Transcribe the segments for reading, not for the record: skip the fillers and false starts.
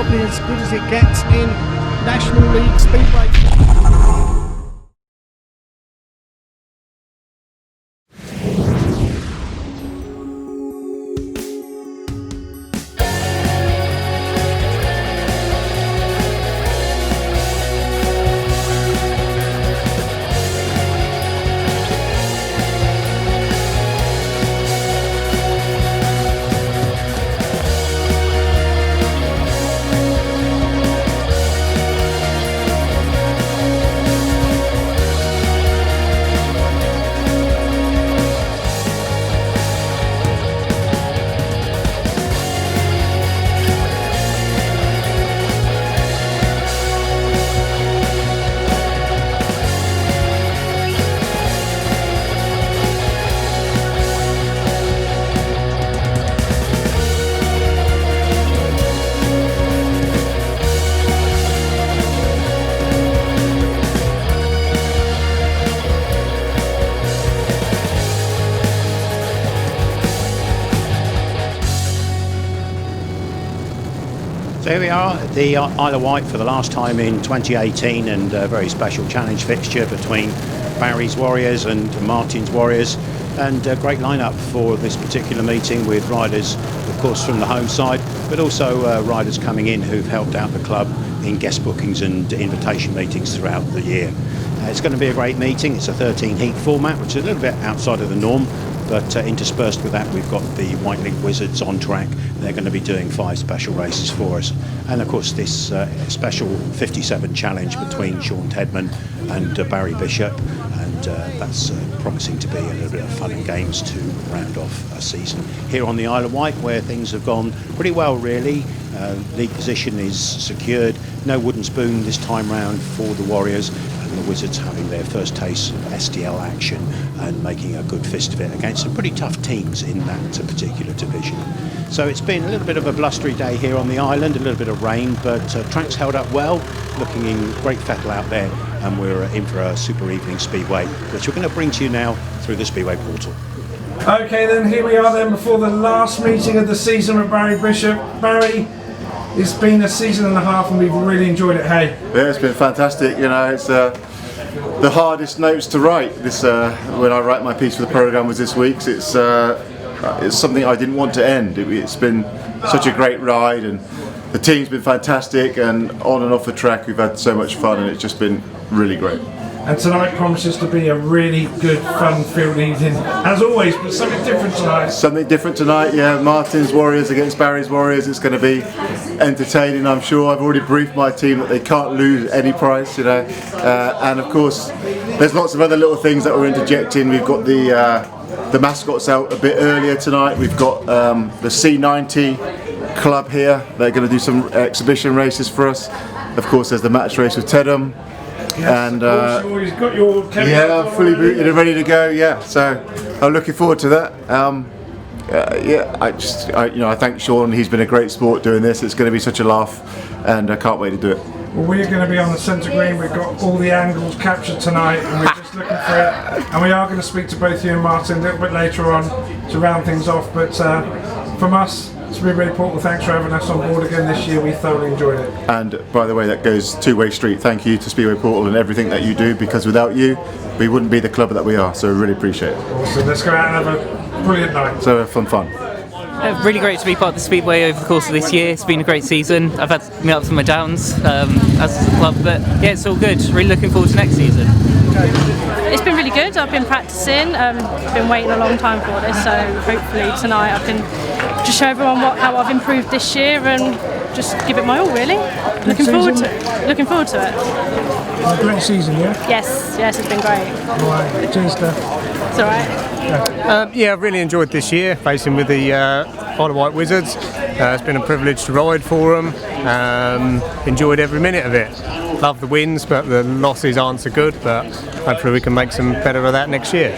probably as good as it gets in National League Speedway. Here we are at the Isle of Wight for the last time in 2018, and a very special challenge fixture between Barry's Warriors and Martin's Warriors, and a great lineup for this particular meeting, with riders of course from the home side, but also riders coming in who've helped out the club in guest bookings and invitation meetings throughout the year. It's going to be a great meeting. It's a 13 heat format, which is a little bit outside of the norm, but interspersed with that we've got the Wightlink Wizards on track. They're going to be doing 5 special races for us, and of course this special 57 challenge between Shaun Tedham and Barry Bishop, and that's promising to be a little bit of fun and games to round off a season here on the Isle of Wight, where things have gone pretty well really. League position is secured, no wooden spoon this time round for the Warriors, and the Wizards having their first taste of SDL action and making a good fist of it against some pretty tough teams in that particular division. So it's been a little bit of a blustery day here on the island, a little bit of rain, but track's held up well, looking in great fettle out there, and we're in for a super evening speedway, which we're going to bring to you now through the Speedway portal. Okay then, here we are then before the last meeting of the season with Barry Bishop. Barry, it's been a season and a half and we've really enjoyed it, hey? Yeah, it's been fantastic. You know, it's the hardest notes to write. This when I write my piece for the programme was this week's. It's something I didn't want to end. It's been such a great ride, and the team's been fantastic, and on and off the track we've had so much fun, and it's just been really great. And tonight promises to be a really good, fun-filled evening, as always, but something different tonight. Something different tonight, yeah. Martin's Warriors against Barry's Warriors. It's going to be entertaining, I'm sure. I've already briefed my team that they can't lose any price, you know. And of course, there's lots of other little things that we're interjecting. We've got the Mascots out a bit earlier tonight. We've got the C90 club here. They're going to do some exhibition races for us. Of course, there's the match race with Tedham. Yes, and he's got your fully booted and ready to go. Yeah, so I'm looking forward to that. I thank Shaun. He's been a great sport doing this. It's going to be such a laugh, and I can't wait to do it. Well, we're going to be on the centre green. We've got all the angles captured tonight, and we're just looking for it. And we are going to speak to both you and Martin a little bit later on to round things off. But from us, Speedway Portal, thanks for having us on board again this year. We thoroughly enjoyed it. And by the way, that goes two-way street. Thank you to Speedway Portal and everything that you do, because without you, we wouldn't be the club that we are. So we really appreciate it. Awesome. Let's go out and have a brilliant night. So fun. Really great to be part of the Speedway over the course of this year. It's been a great season. I've had my ups and my downs as a club, but yeah, it's all good. Really looking forward to next season. It's been really good. I've been practicing. Been waiting a long time for this, so hopefully tonight I can just show everyone how I've improved this year and just give it my all. Really, looking forward to it. A great season, yeah. Yes, it's been great. All right, cheers, Steph. It's all right. Yeah, I've really enjoyed this year, racing with the Isle of Wight Wizards. It's been a privilege to ride for them. Enjoyed every minute of it. Love the wins, but the losses aren't so good. But hopefully we can make some better of that next year.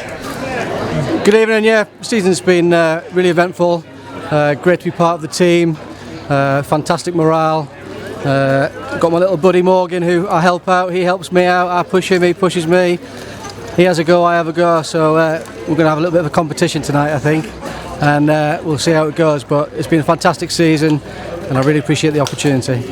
Good evening. Yeah, season's been really eventful. Great to be part of the team. Fantastic morale. Got my little buddy Morgan, who I help out. He helps me out. I push him. He pushes me. He has a go, I have a go. So we're going to have a little bit of a competition tonight, I think, and we'll see how it goes. But it's been a fantastic season. and I really appreciate the opportunity.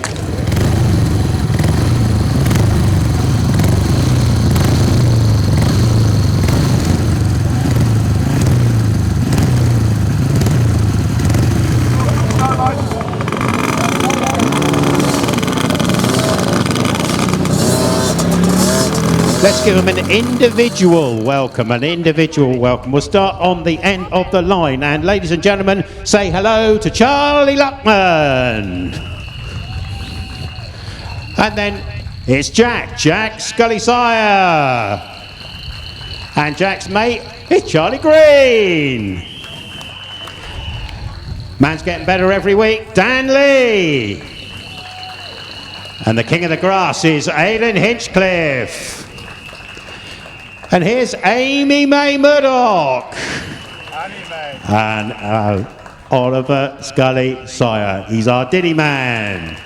Let's give them an individual welcome, We'll start on the end of the line. And ladies and gentlemen, say hello to Charlie Luckman. And then it's Jack Scully Sire. And Jack's mate is Charlie Green. Man's getting better every week, Dan Lee. And the king of the grass is Aileen Hinchcliffe. And here's Amy May Murdoch. And Oliver Scully Sire. He's our Diddy man.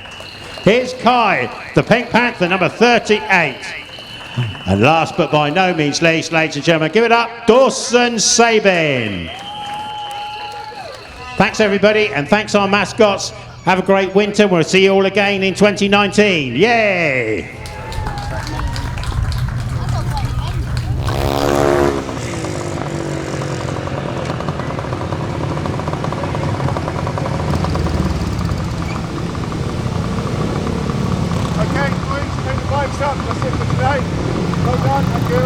Here's Kai, the Pink Panther, number 38. And last but by no means least, ladies and gentlemen, give it up, Dawson Sabin. Thanks everybody, and thanks our mascots. Have a great winter. We'll see you all again in 2019. Yay! That's it for today. Well done, thank you.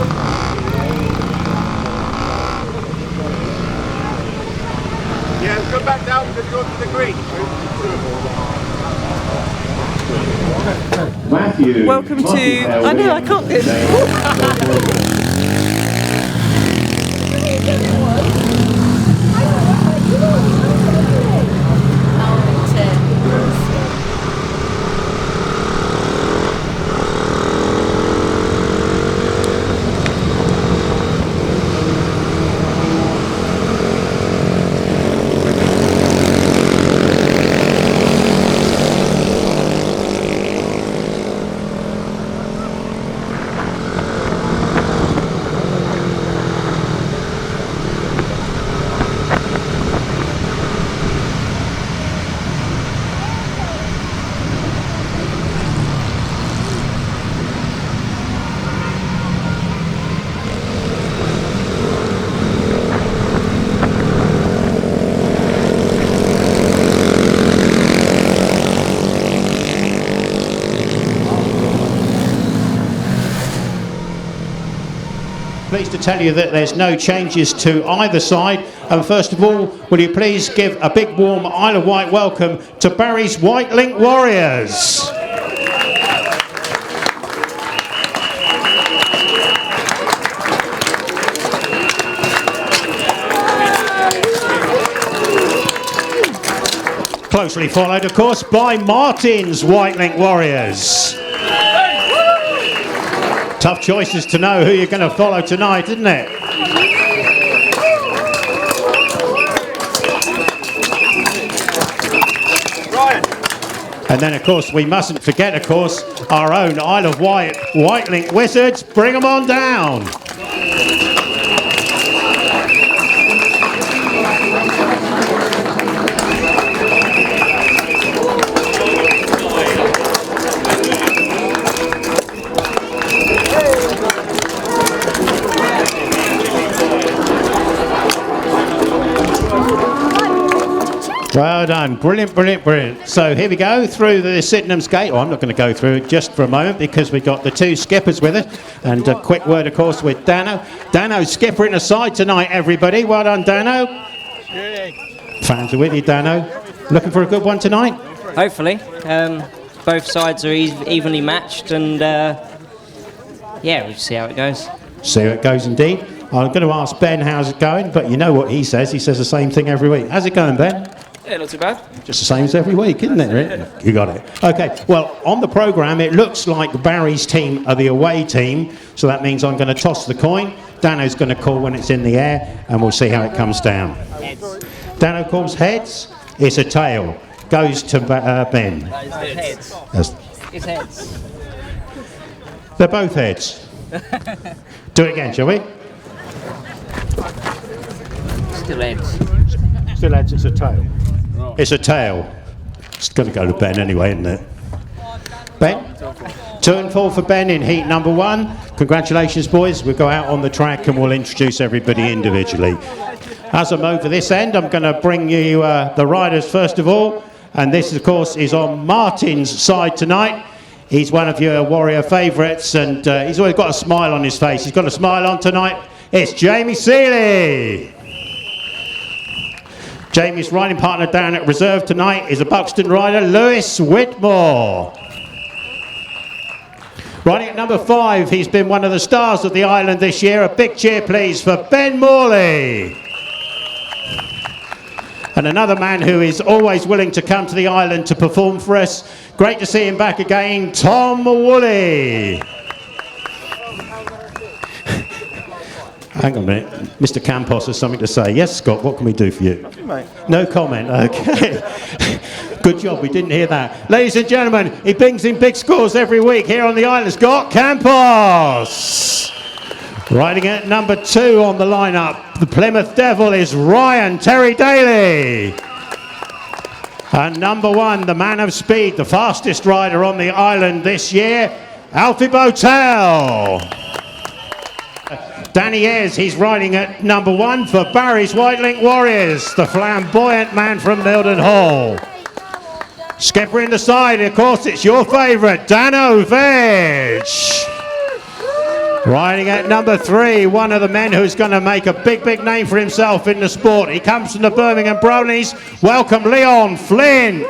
Yeah, go back down to go to the green. Matthew. Welcome to. I know I can't do this. Pleased to tell you that there's no changes to either side. And first of all, will you please give a big warm Isle of Wight welcome to Barry's Wightlink Warriors. Closely followed, of course, by Martin's Wightlink Warriors. Tough choices to know who you're going to follow tonight, isn't it? And then, of course, we mustn't forget, of course, our own Isle of Wight Wightlink Wizards. Bring them on down. Well done, brilliant, brilliant, brilliant. So here we go through the Sydenham's Gate. Oh, I'm not going to go through it just for a moment because we've got the two skippers with us. And a quick word, of course, with Danno. Danno skippering aside tonight, everybody. Well done, Danno. Fans are with you, Danno. Looking for a good one tonight? Hopefully. Both sides are evenly matched and yeah, we'll see how it goes. See how it goes indeed. I'm going to ask Ben how's it going, but you know what he says. He says the same thing every week. How's it going, Ben? Yeah, not too bad. Just the same as every week, isn't it? Right? You got it. Okay, well, on the programme, it looks like Barry's team are the away team, so that means I'm going to toss the coin. Danno's going to call when it's in the air, and we'll see how it comes down. Heads. Danno calls heads. It's a tail. Goes to Ben. Heads. It's heads. They're both heads. Do it again, shall we? Still heads. Still heads, it's a tail. It's a tail. It's going to go to Ben anyway, isn't it? Ben? 2 and 4 for Ben in heat number 1. Congratulations, boys. We'll go out on the track and we'll introduce everybody individually. As I'm over this end, I'm going to bring you the riders first of all. And this, of course, is on Martin's side tonight. He's one of your Warrior favourites, and he's always got a smile on his face. He's got a smile on tonight. It's Jamie Sealey. Jamie's riding partner down at reserve tonight is a Buxton rider, Lewis Whitmore. Riding at number 5, he's been one of the stars of the island this year. A big cheer, please, for Ben Morley. And another man who is always willing to come to the island to perform for us. Great to see him back again, Tom Woolley. Hang on a minute, Mr. Campos has something to say. Yes, Scott, what can we do for you? Nothing, mate. No comment, okay. Good job, we didn't hear that. Ladies and gentlemen, he brings in big scores every week here on the island. Scott Campos. Riding at number 2 on the lineup, the Plymouth Devil is Ryan Terry-Daley. And number 1, the man of speed, the fastest rider on the island this year, Alfie Bowtell. Danny Ayres, he's riding at number 1 for Barry's Wightlink Warriors, the flamboyant man from Milden Hall. Skipper in the side, of course, it's your favourite, Danno Verge. Riding at number 3, one of the men who's going to make a big, big name for himself in the sport. He comes from the Birmingham Brownies. Welcome, Leon Flint.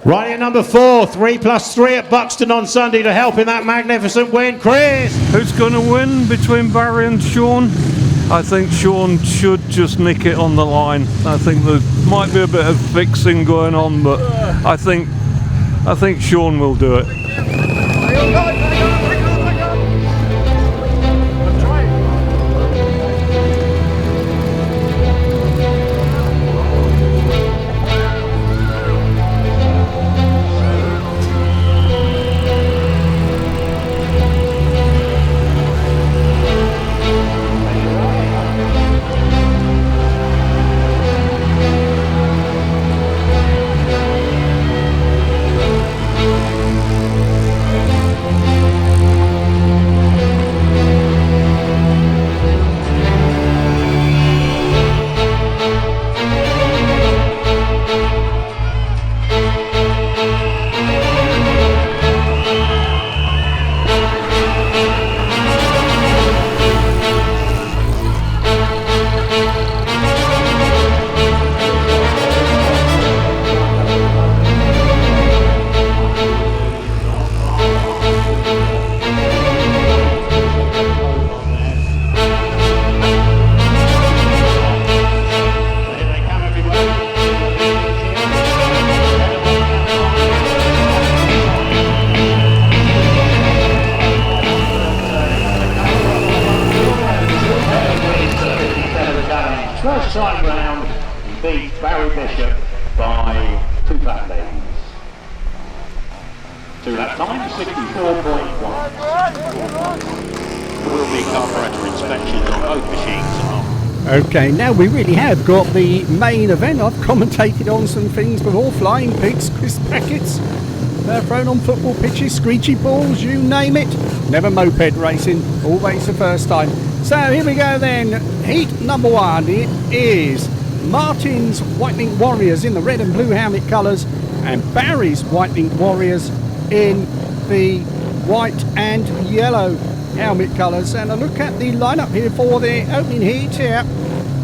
Riding at number 4, 3+3 at Buxton on Sunday to help in that magnificent win, Chris. Who's going to win between Barry and Shaun? I think Shaun should just nick it on the line. I think there might be a bit of fixing going on, but I think Shaun will do it. First time round, beat Barry Bishop by 2 lap leads. 2 lap time, 64.1. There will be carburetor inspections on both machines. Okay, now we really have got the main event. I've commentated on some things before: flying pigs, crisp packets, thrown on football pitches, screechy balls, you name it. Never moped racing, always the first time. So here we go then. Heat number 1, it is Martin's Wightlink Warriors in the red and blue helmet colours and Barry's Wightlink Warriors in the white and yellow helmet colours. And a look at the lineup here for the opening heat here.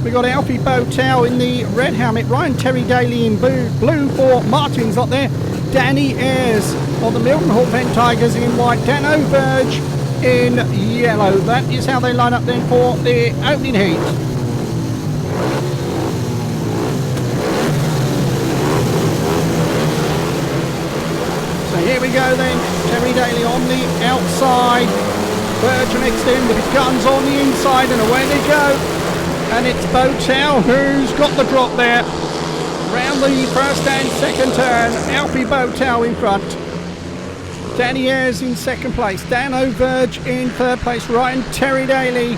We've got Alfie Bowtell in the red helmet, Ryan Terry-Daley in blue for Martin's up there, Danny Ayres on the Milton Hall Vent Tigers in white, Danno Verge in yellow. That is how they line up then for the opening heat. So here we go then, Terry-Daley on the outside, Verge next in with his guns on the inside, and away they go. And it's Bowtell who's got the drop there. Round the first and second turn, Alfie Bowtell in front. Danny Ayres in second place, Danno Verge in third place, Ryan Terry-Daley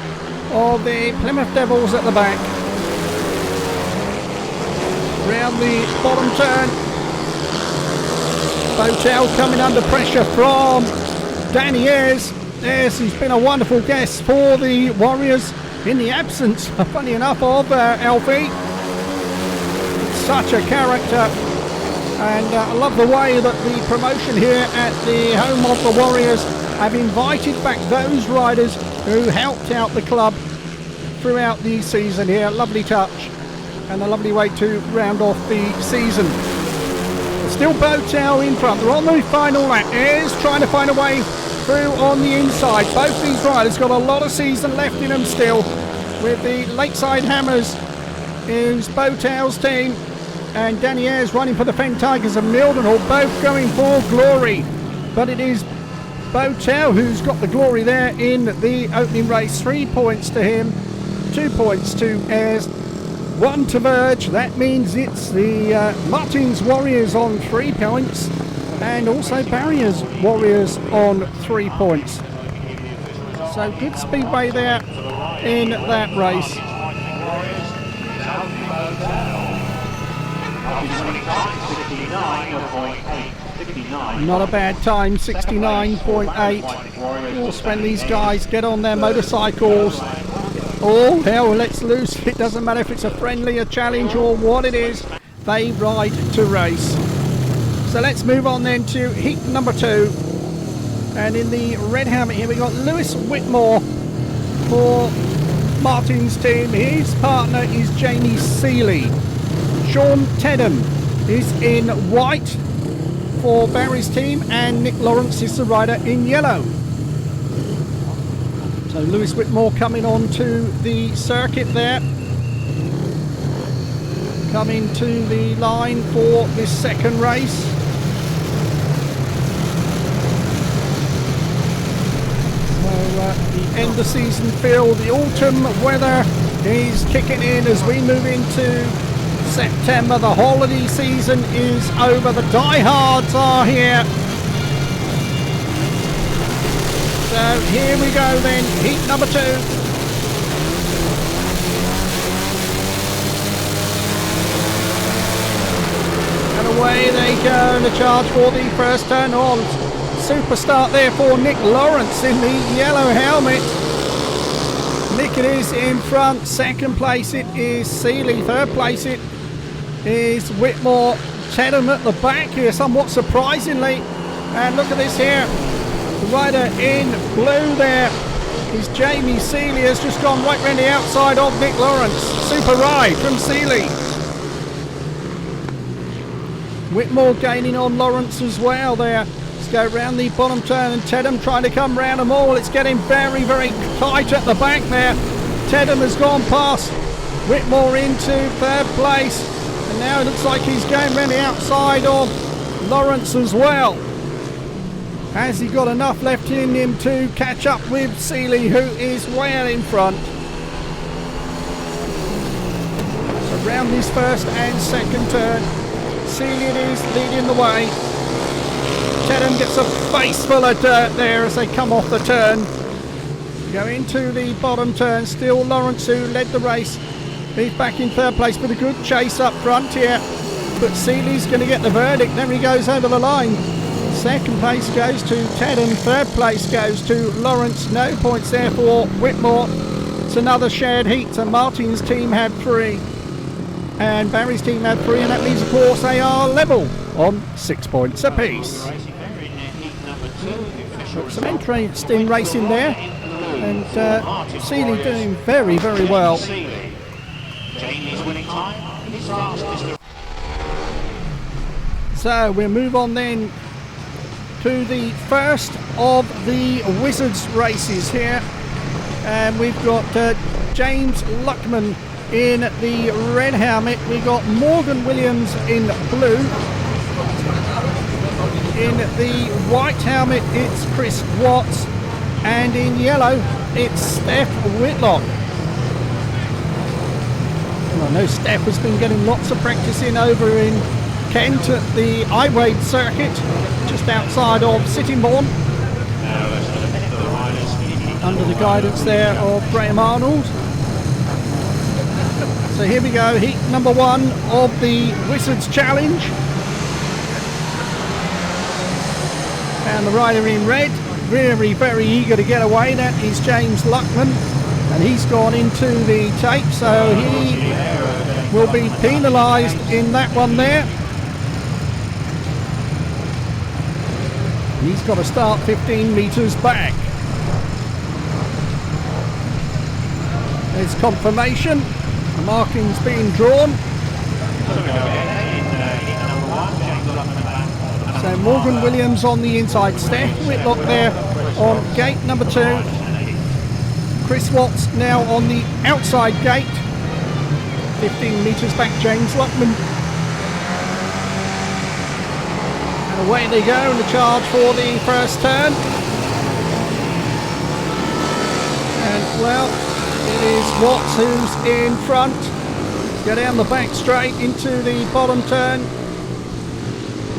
of the Plymouth Devils at the back. round the bottom turn. Bowtell coming under pressure from Danny Ayres. Yes, he's been a wonderful guest for the Warriors in the absence, funny enough, of Alfie. Such a character, and I love the way that the promotion here at the home of the Warriors have invited back those riders who helped out the club throughout the season here. Lovely touch and a lovely way to round off the season. Still Bowtell in front. They're on the final lap. Ayres trying to find a way through on the inside. Both these riders got a lot of season left in them still. With the Lakeside Hammers is Bowtell's team, and Danny Ayres running for the Fen Tigers of Mildenhall, both going for glory. But it is Bowtell who's got the glory there in the opening race. 3 points to him, 2 points to Ayres, 1 to Verge. That means it's the Martins Warriors on 3 points, and also Barriers Warriors on 3 points. So good speedway there in that race. Not a bad time, 69.8. Course, when these guys get on their motorcycles, all hell lets loose. It doesn't matter if it's a friendly, a challenge, or what it is, they ride to race. So let's move on then to heat number 2. And in the red helmet here we got Lewis Whitmore for Martin's team. His partner is Jamie Sealey. Shaun Tedham is in white for Barry's team, and Nick Lawrence is the rider in yellow. So Lewis Whitmore coming on to the circuit there. Coming to the line for this second race. The end of season feel, the autumn weather is kicking in as we move into September. The holiday season is over. The diehards are here. So here we go then, heat number 2. And away they go, and the charge for the first turn on. Super start there for Nick Lawrence in the yellow helmet. Nick it is in front. Second place it is Sealey. Third place it is Whitmore. Tedham at the back here, somewhat surprisingly. And look at this here. The rider in blue there is Jamie Sealey. Has just gone right round the outside of Nick Lawrence. Super ride from Sealey. Whitmore gaining on Lawrence as well there. Let's go round the bottom turn, and Tedham trying to come round them all. It's getting very, very tight at the back there. Tedham has gone past Whitmore into third place, and now it looks like he's going round the outside of Lawrence as well. Has he got enough left in him to catch up with Sealey, who is well in front? So round this first and second turn, Sealey it is leading the way. Tedham gets a face full of dirt there as they come off the turn. Go into the bottom turn, still Lawrence who led the race. He's back in third place with a good chase up front here. But Sealey's going to get the verdict. There he goes over the line. Second place goes to Tedham. Third place goes to Lawrence. No points there for Whitmore. It's another shared heat. So Martin's team had 3. And Barry's team had 3. And that means, of course, they are level on 6 points apiece. Some interesting racing there, and Sealey doing very, very well. So we'll move on then to the first of the Wizards races here, and we've got James Luckman in the red helmet. We've got Morgan Williams in blue. In the white helmet it's Chris Watts, and in yellow it's Steph Whitlock. Well, I know Steph has been getting lots of practice in over in Kent at the Iwade circuit, just outside of Sittingbourne, under the guidance there of Graham Arnold. So here we go, heat number 1 of the Wizards Challenge. And the rider in red, very, very eager to get away. That is James Luckman, and he's gone into the tape, so he will be penalised in that one there. He's got to start 15 metres back. There's confirmation. The marking's being drawn. So Morgan Williams on the inside. Steph Whitlock there on gate number 2. Chris Watts now on the outside gate. 15 metres back, James Luckman. And away they go in the charge for the first turn. And well, it is Watts who's in front. Go down the back straight into the bottom turn.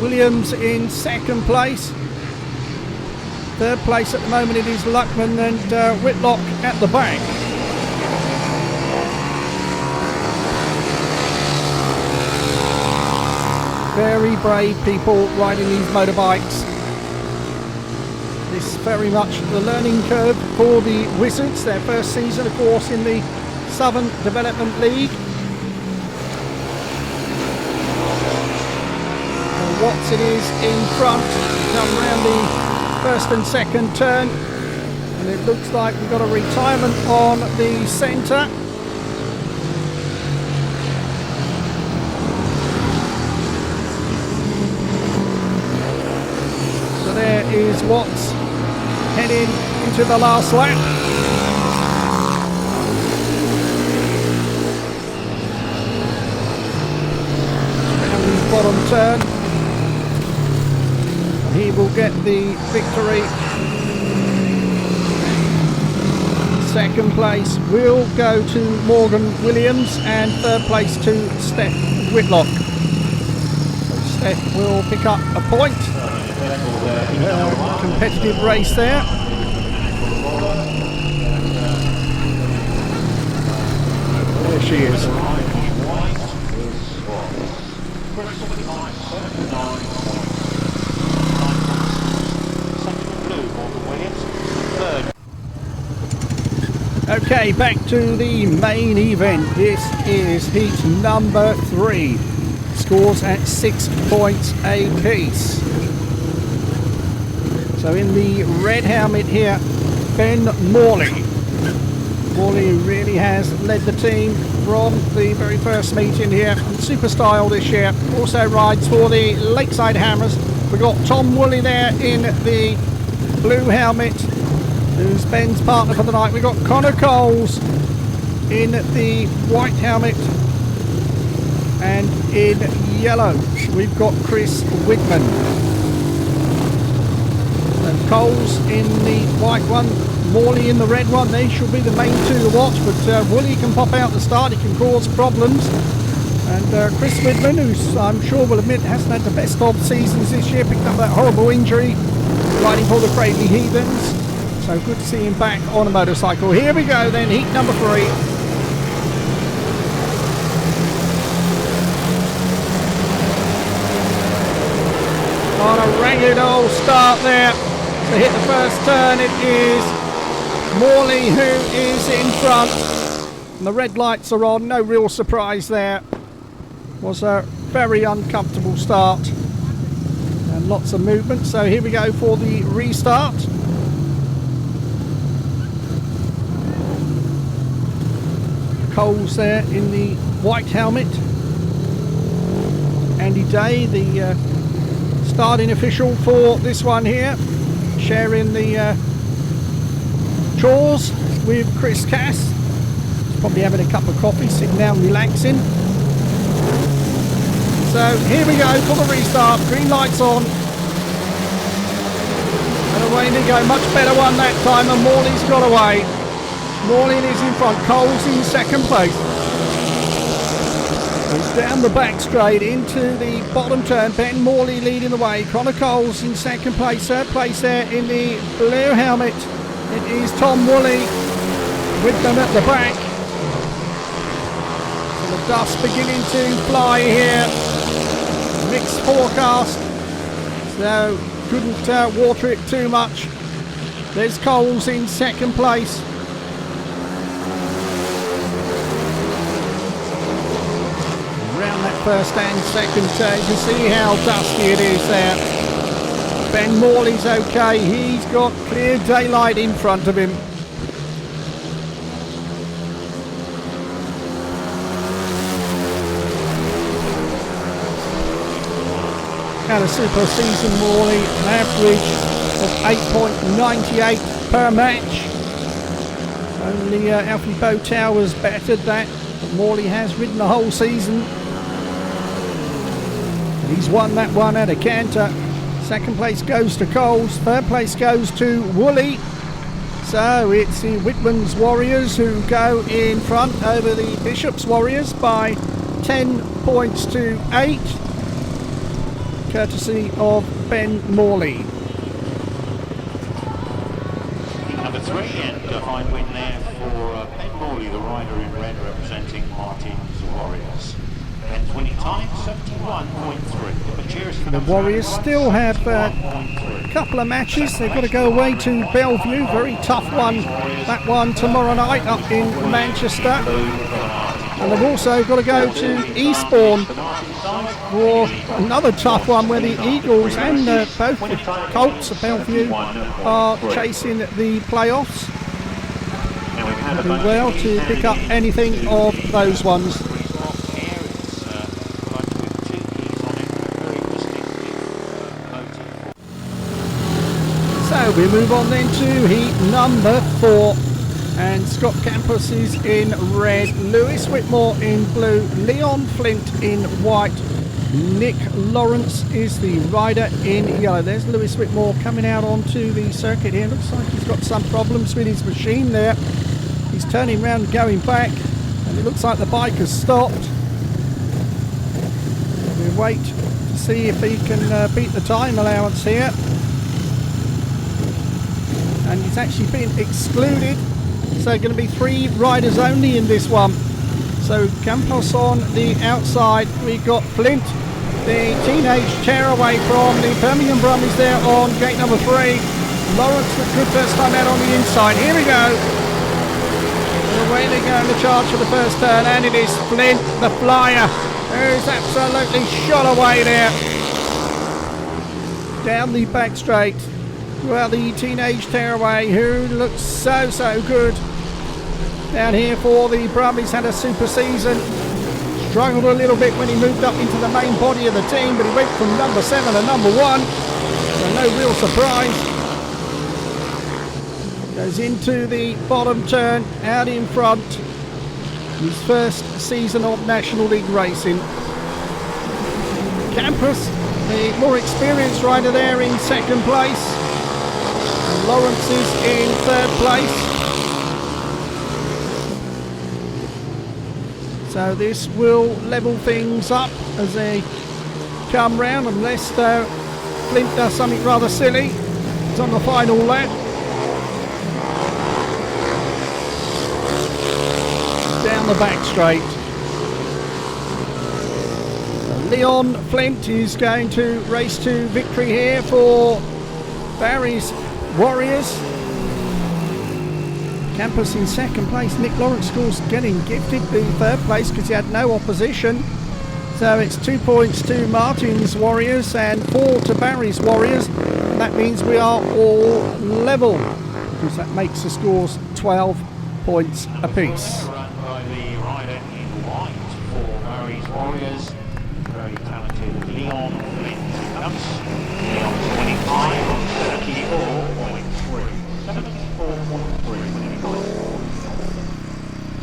Williams in second place. Third place at the moment it is Luckman and Whitlock at the back. Very brave people riding these motorbikes. This is very much the learning curve for the Wizards. Their first season, of course, in the Southern Development League. And Watts it is in front. Come round the first and second turn. And it looks like we've got a retirement on the centre. There is Watts heading into the last lap. Down the bottom turn. He will get the victory. Second place will go to Morgan Williams and third place to Steph Whitlock. So Steph will pick up a point. Competitive race there. There she is. Okay, back to the main event. This is heat number 3. Scores at 6 points apiece. So in the red helmet here, Ben Morley. Morley really has led the team from the very first meeting here. Super style this year. Also rides for the Lakeside Hammers. We've got Tom Woolley there in the blue helmet, who's Ben's partner for the night. We've got Connor Coles in the white helmet. And in yellow, we've got Chris Widman. And Coles in the white one, Morley in the red one. They should be the main two to watch, but Woolley can pop out the start, he can cause problems. And Chris Widman, who I'm sure will admit hasn't had the best of seasons this year, picked up that horrible injury riding for the Cradley Heathens. So good to see him back on a motorcycle. Here we go then, heat number 3. On a ragged old start there. To hit the first turn, it is Morley who is in front. And the red lights are on, no real surprise there. Was a very uncomfortable start. And lots of movement, so here we go for the restart. Coles there in the white helmet. Andy Day, the starting official for this one here, sharing the chores with Chris Cass. He's probably having a cup of coffee, sitting down relaxing. So here we go for the restart, green lights on. And away they go, much better one that time, and Morley's got away. Morley is in front, Coles in second place. It's down the back straight into the bottom turn. Ben Morley leading the way. Connor Coles in second place. Third place there in the blue helmet. It is Tom Woolley with them at the back. So The dust beginning to fly here. Mixed forecast, so couldn't water it too much. There's Coles in second place. Around that first and second turn, you can see how dusty it is there. Ben Morley's okay, he's got clear daylight in front of him. Had a super season, Morley, an average of 8.98 per match. Only Alfie Bowtell has bettered that, but Morley has ridden the whole season. He's won that one at a canter. Second place goes to Coles, third place goes to Woolley. So it's the Widman's Warriors who go in front over the Bishop's Warriors by 10 points to 8. Courtesy of Ben Morley. Number 3, and a fine win there for Ben Morley, the rider in red representing Martin's Warriors. Ben's winning time 71.3. The Warriors still have a couple of matches. They've got to go away to Bellevue, very tough one. That one tomorrow night up in Manchester. And they've also got to go to Eastbourne for another tough one where the Eagles and both the Colts of Bellevue are chasing the playoffs. Do well to pick up anything of those ones. So we move on then to heat number 4. And Scott Campos is in red, Lewis Whitmore in blue, Leon Flint in white, Nick Lawrence is the rider in yellow. There's Lewis Whitmore coming out onto the circuit here. Looks like he's got some problems with his machine there. He's turning around and going back, and it looks like the bike has stopped. We'll wait to see if he can beat the time allowance here. And he's actually been excluded. So going to be 3 riders only in this one. So Campos on the outside. We've got Flint, the teenage tearaway from the Birmingham Brumbies there on gate number 3. Lawrence looked good first time out on the inside. Here we go. And away they go in the charge for the first turn, and it is Flint, the flyer, who's absolutely shot away there. Down the back straight. Well, the teenage tearaway, who looks so good down here for the Brumbies, had a super season. Struggled a little bit when he moved up into the main body of the team, but he went from number 7 to number 1, so no real surprise. Goes into the bottom turn, out in front. His first season of National League racing. Campos, the more experienced rider there, in second place. Lawrence is in third place. So this will level things up as they come round, unless Flint does something rather silly. It's on the final lap. Down the back straight. Leon Flint is going to race to victory here for Barry's Warriors. Campos in second place. Nick Lawrence, of course, getting gifted the third place because he had no opposition. So it's 2 points to Martin's Warriors and 4 to Barry's Warriors. And that means we are all level, because that makes the scores 12 points apiece. Run by the rider in white for Barry's Warriors. Very talented Leon Flint comes. Leon's winning time on 74.3. 74.3.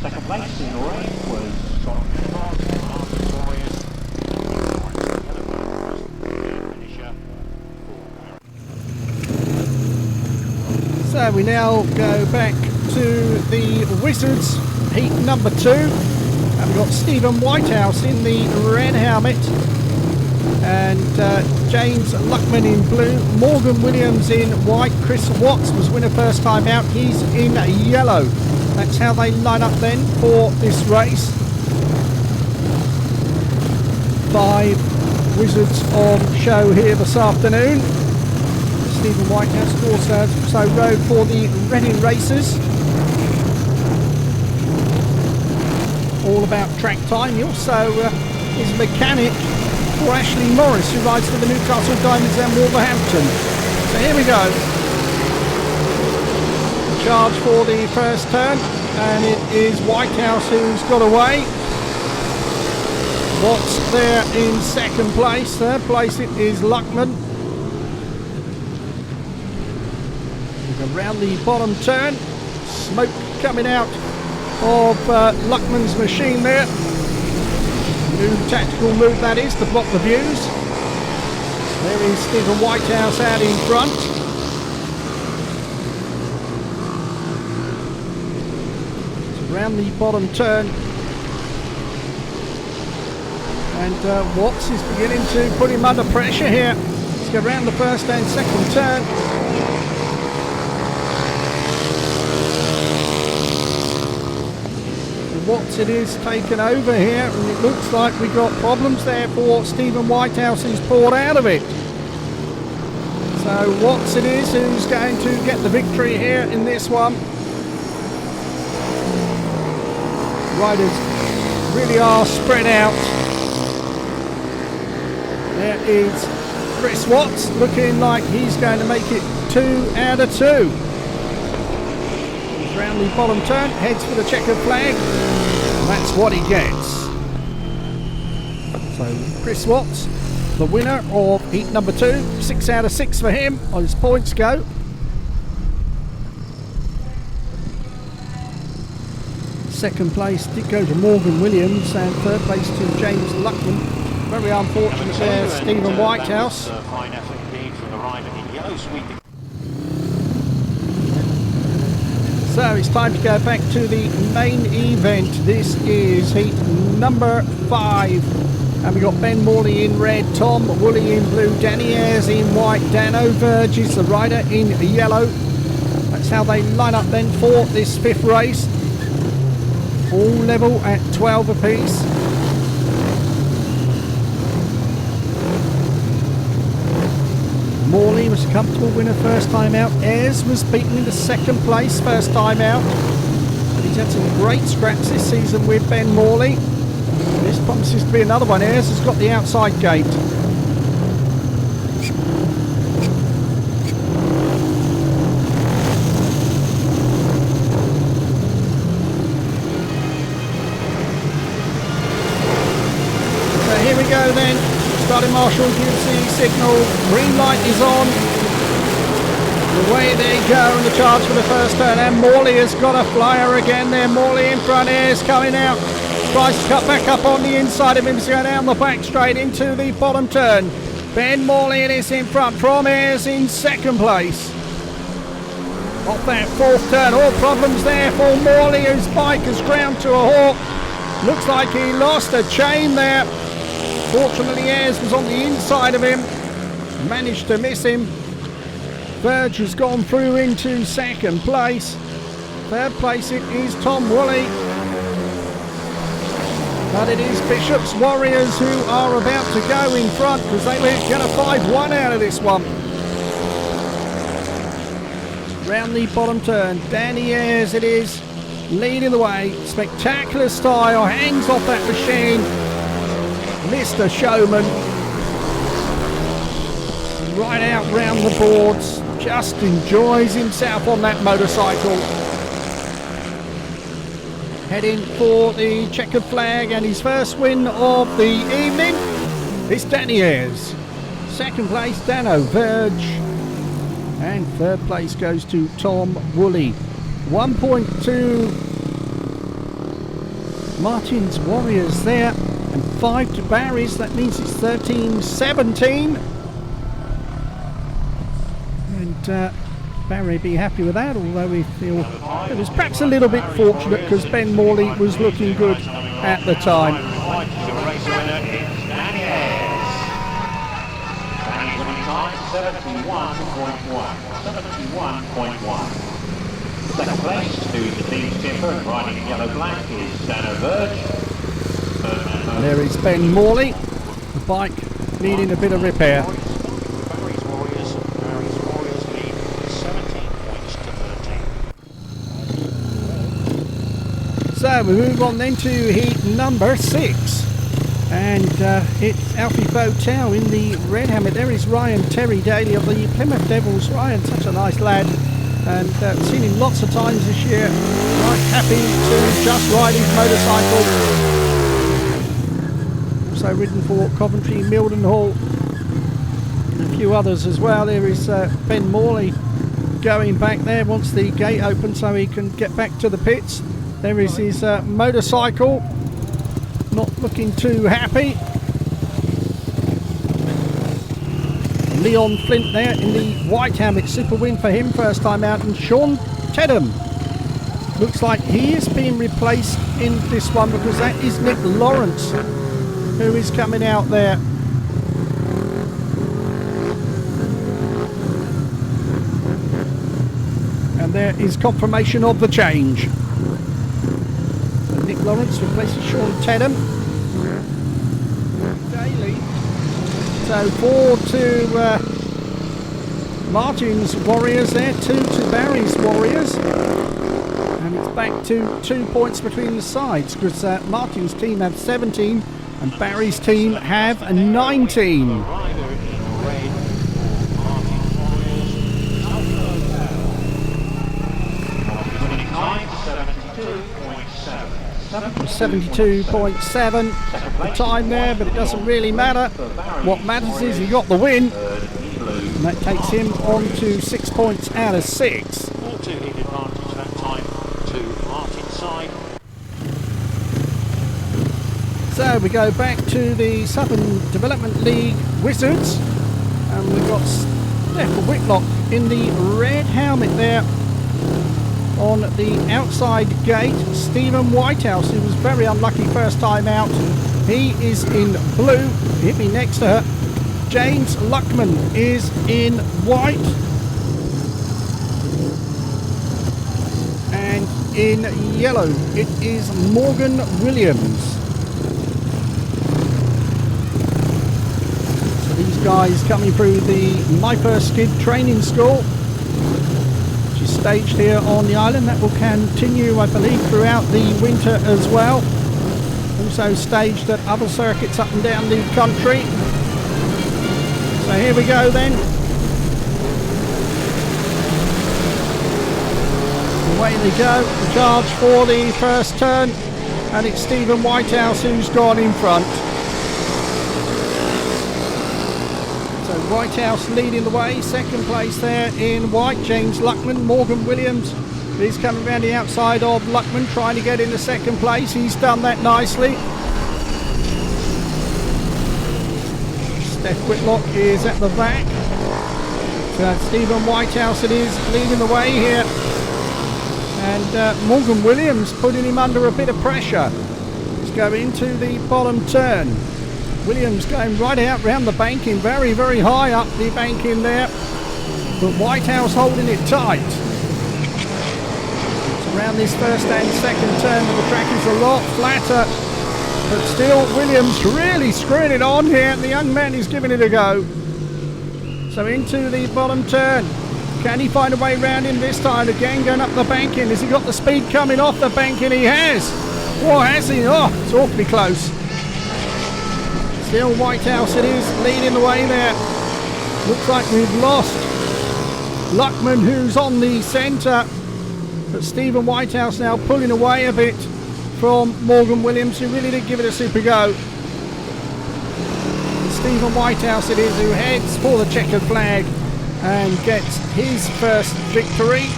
Second place in the race was Scott Campos, Martin's Warriors. So we now go back to the Wizards, heat number 2. And we've got Stephen Whitehouse in the red helmet. And James Luckman in blue, Morgan Williams in white, Chris Watts was winner first time out, he's in yellow. That's how they line up then for this race. 5 Wizards on show here this afternoon. Stephen Whitehouse also rode for the Reading Racers. All about track time. He also is a mechanic for Ashley Morris, who rides for the Newcastle Diamonds and Wolverhampton. So here we go. Charge for the first turn, and it is Whitehouse who's got away. What's there in second place? Third place it is Luckman. Around the bottom turn, smoke coming out of Luckman's machine there. New tactical move that is, to block the views. There is Stephen Whitehouse out in front. So around the bottom turn. And Watts is beginning to put him under pressure here. Let's go around the first and second turn. Watts it is taken over here, and it looks like we got problems there for Stephen Whitehouse, who's pulled out of it. So Watts it is who's going to get the victory here in this one. Riders really are spread out. There is Chris Watts looking like he's going to make it 2 out of 2. Around the bottom turn, heads for the checkered flag. That's what he gets. So Chris Watts, the winner of heat number 2, 6 out of 6 for him on his points go. Second place did go to Morgan Williams, and third place to James Luckman. Very unfortunate there, Stephen Whitehouse. Fine effort indeed from the rider in yellow sweeping. So it's time to go back to the main event. This is heat number 5. And we got Ben Morley in red, Tom Woolley in blue, Danny Ayres in white, Danno Verge is the rider in yellow. That's how they line up then for this 5th race. All level at 12 apiece. Morley was a comfortable winner first time out. Ayres was beaten into second place first time out. But he's had some great scraps this season with Ben Morley. This promises to be another one. Ayres has got the outside gate. So here we go then. Starting marshal gives the signal, green light is on. Away they go, and the charge for the first turn, and Morley has got a flyer again there. Morley in front, Ayres coming out. Tries to cut back up on the inside of him, he's going down the back straight into the bottom turn. Ben Morley it is in front from Ayres in second place. Off that 4th turn, all problems there for Morley, whose bike has ground to a halt. Looks like he lost a chain there. Fortunately, Ayres was on the inside of him, managed to miss him. Verge has gone through into second place. Third place it is Tom Woolley. But it is Bishop's Warriors who are about to go in front, because they were going to 5-1 out of this one. Round the bottom turn, Danny Ayres it is, leading the way. Spectacular style, hangs off that machine. Mr. Showman, right out round the boards, just enjoys himself on that motorcycle. Heading for the checkered flag, and his first win of the evening is Danny Ayres. Second place, Danno Verge, and third place goes to Tom Woolley. 1 point to Martin's Warriors there. And 5 to Barry's, that means it's 13-17. And Barry be happy with that, although we feel it was perhaps a little bit fortunate because Ben Morley was looking good at the time. Second place to the team skipper and riding yellow-black is Danno Verge. There is Ben Morley. bike needing a bit of repair. So we move on then to heat number 6. And it's Alfie Bowtell in the red helmet. There is Ryan Terry-Daley of the Plymouth Devils. Ryan, such a nice lad, and seen him lots of times this year. Quite happy to just ride his motorcycle. Also ridden for Coventry, Mildenhall, and a few others as well. There is Ben Morley going back there once the gate opens so he can get back to the pits. There is his motorcycle. Not looking too happy. Leon Flint there in the white helmet. Super win for him, first time out. And Shaun Tedham. Looks like he is being replaced in this one because that is Nick Lawrence who is coming out there. And there is confirmation of the change. Nick Lawrence replaces Shaun Tedham. Daly. So 4 to Martin's Warriors there, 2 to Barry's Warriors. And it's back to 2 points between the sides because Martin's team have 17 and Barry's team have 19. .72.7 the time there, but it doesn't really matter. What matters is he got the win, and that takes him on to 6 points out of 6. 4-2 hit advantage that time to Martin's side. So we go back to the Southern Development League Wizards, and we've got Steph Whitlock in the red helmet there. On the outside gate, Stephen Whitehouse, who was very unlucky first time out, he is in blue. Hit me next to her. James Luckman is in white. And in yellow, it is Morgan Williams. So these guys coming through the My First Skid training school, staged here on the island. That will continue, I believe, throughout the winter as well. Also staged at other circuits up and down the country. So here we go then. Away they go. The charge for the first turn, and it's Stephen Whitehouse who's gone in front. So Whitehouse leading the way, second place there in white, James Luckman. Morgan Williams is coming around the outside of Luckman, trying to get into second place. He's done that nicely. Steph Whitlock is at the back. So Stephen Whitehouse it is leading the way here. And Morgan Williams putting him under a bit of pressure. He's going into the bottom turn. Williams going right out round the banking, very, very high up the banking there. But Whitehouse holding it tight. So around this first and second turn, the track is a lot flatter. But still, Williams really screwing it on here. The young man is giving it a go. So into the bottom turn. Can he find a way round him this time? Again, going up the banking. Has he got the speed coming off the banking? He has. Oh, has he? Oh, it's awfully close. Still Whitehouse it is, leading the way there. Looks like we've lost Luckman, who's on the centre. But Stephen Whitehouse now pulling away a bit from Morgan Williams, who really did give it a super go. And Stephen Whitehouse it is who heads for the checkered flag and gets his first victory.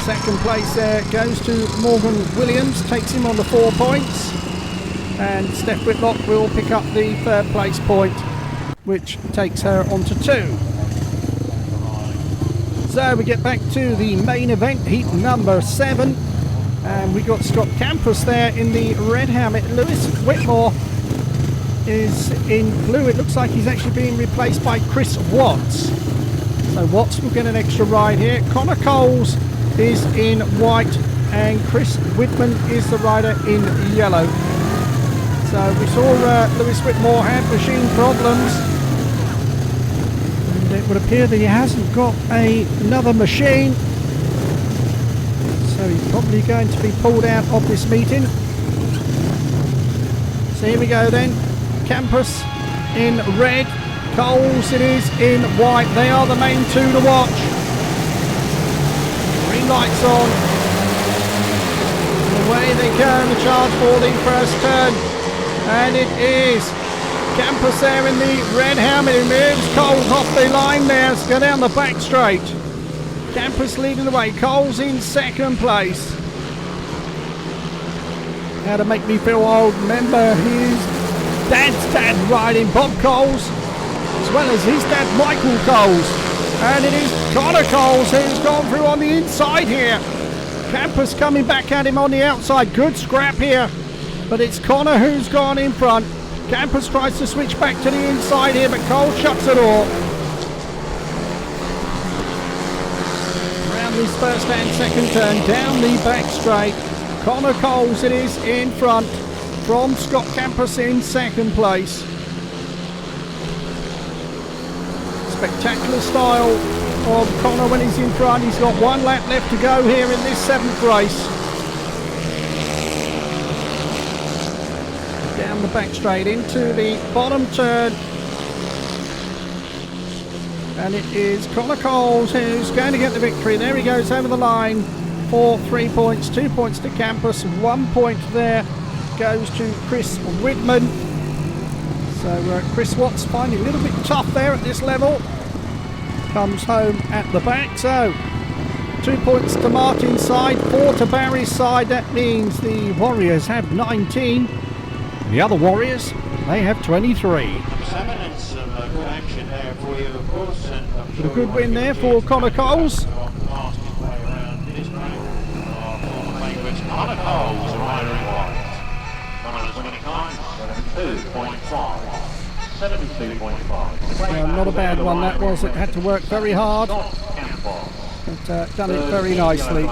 Second place there goes to Morgan Williams, takes him on the 4 points. And Steph Whitlock will pick up the third place point, which takes her on to 2. So we get back to the main event, heat number 7. And we got Scott Campos there in the red helmet. Lewis Whitmore is in blue. It looks like he's actually being replaced by Chris Watts. So Watts will get an extra ride here. Connor Coles is in white and Chris Widman is the rider in yellow. So we saw Lewis Whitmore had machine problems, and it would appear that he hasn't got another machine, so he's probably going to be pulled out of this meeting. So here we go then. Campos in red, Coles it is in white. They are the main two to watch. Green lights on. And away they go, the charge for the first turn. And it is Campos there in the red helmet. He moves Coles off the line there. Let's go down the back straight. Campos leading the way. Coles in second place. How to make me feel old. Remember his dad's dad riding, Bob Coles, as well as his dad Michael Coles. And it is Connor Coles who's gone through on the inside here. Campos coming back at him on the outside. Good scrap here. But it's Connor who's gone in front. Campos tries to switch back to the inside here, but Cole shuts it all. Around this first and second turn, down the back straight. Connor Coles it is in front from Scott Campos in second place. Spectacular style of Connor when he's in front. He's got one lap left to go here in this 7th race. Down the back straight into the bottom turn, and it is Connor Coles who's going to get the victory. There he goes over the line for 3 points, 2 points to Campos, 1 point there goes to Chris Widman. So Chris Watts finding a little bit tough there at this level, comes home at the back. So 2 points to Martin's side, 4 to Barry's side. That means the Warriors have 19. The other Warriors, they have 23. A good win there for Connor Coles. Connor Coles, a rider in white. 72.5. Not a bad one that was. It had to work very hard, but done it very nicely.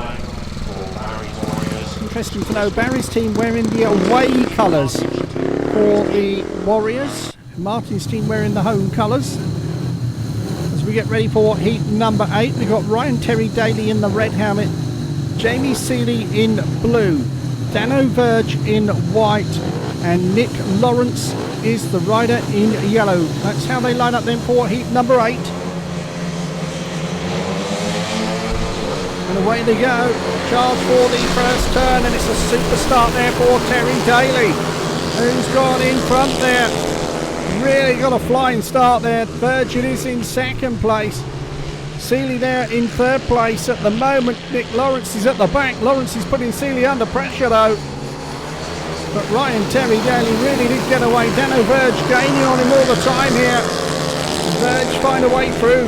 Interesting to know, Barry's team wearing the away colours for the Warriors. Martin's team wearing the home colours. As we get ready for heat number 8, we've got Ryan Terry-Daley in the red helmet, Jamie Sealey in blue, Danno Verge in white, and Nick Lawrence is the rider in yellow. That's how they line up then for heat number 8. And away they go. Charge for the first turn, and it's a super start there for Terry-Daley, who's gone in front there. Really got a flying start there. Verge is in second place. Sealey there in third place at the moment. Nick Lawrence is at the back. Lawrence is putting Sealey under pressure though. But Ryan Terry-Daley really did get away. Danno Verge gaining on him all the time here. Verge find a way through.